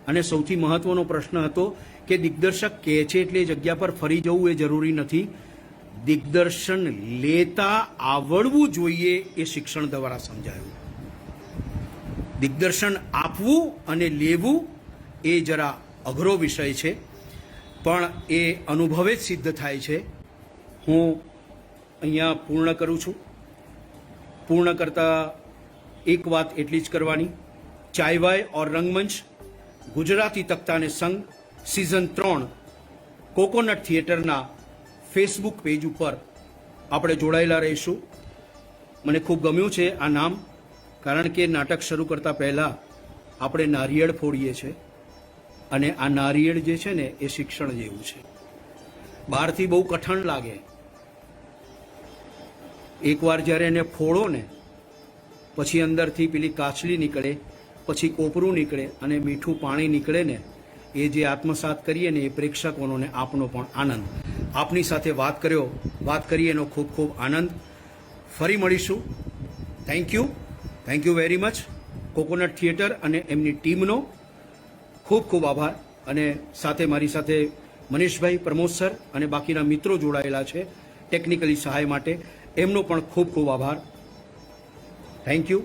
અને સૌથી મહત્વનો પ્રશ્ન હતો કે દિગ્દર્શક કહે છે એટલે એ જગ્યા પર ફરી જવું એ જરૂરી નથી. દિગ્દર્શન લેતા આવડવું જોઈએ એ શિક્ષણ દ્વારા સમજાયું. દિગ્દર્શન આપવું અને લેવું એ જરા અઘરો વિષય છે, પણ એ અનુભવે જ સિદ્ધ થાય છે. હું અહીંયા પૂર્ણ કરું છું. પૂર્ણ કરતા એક વાત એટલી જ કરવાની, ચાયવાય ઓર રંગમંચ ગુજરાતી તખ્તાને સંગ સિઝન 3 કોકોનટ થિયેટરના ફેસબુક પેજ ઉપર આપણે જોડાયેલા રહીશું. મને ખૂબ ગમ્યું છે આ નામ, કારણ કે નાટક શરૂ કરતા પહેલાં આપણે નારિયેળ ફોડીએ છીએ અને આ નારિયેળ જે છે ને એ શિક્ષણ જેવું છે. બહારથી બહુ કઠણ લાગે, એકવાર જ્યારે એને ફોડો ને પછી અંદરથી પેલી કાચલી નીકળે, પછી કોપરું નીકળે અને મીઠું પાણી નીકળે ને, એ જે આત્મસાત કરીએ ને એ પ્રેક્ષકોનો ને આપનો પણ આનંદ. આપની સાથે વાત કરી એનો ખૂબ ખૂબ આનંદ. ફરી મળીશું. Thank you very much. Coconut theatre અને એમની ટીમનો ખૂબ ખૂબ આભાર. અને સાથે મારી સાથે મનીષભાઈ, પ્રમોદ સર અને બાકીના મિત્રો જોડાયેલા છે ટેકનિકલી સહાય માટે, એમનો પણ ખૂબ ખૂબ આભાર. Thank you.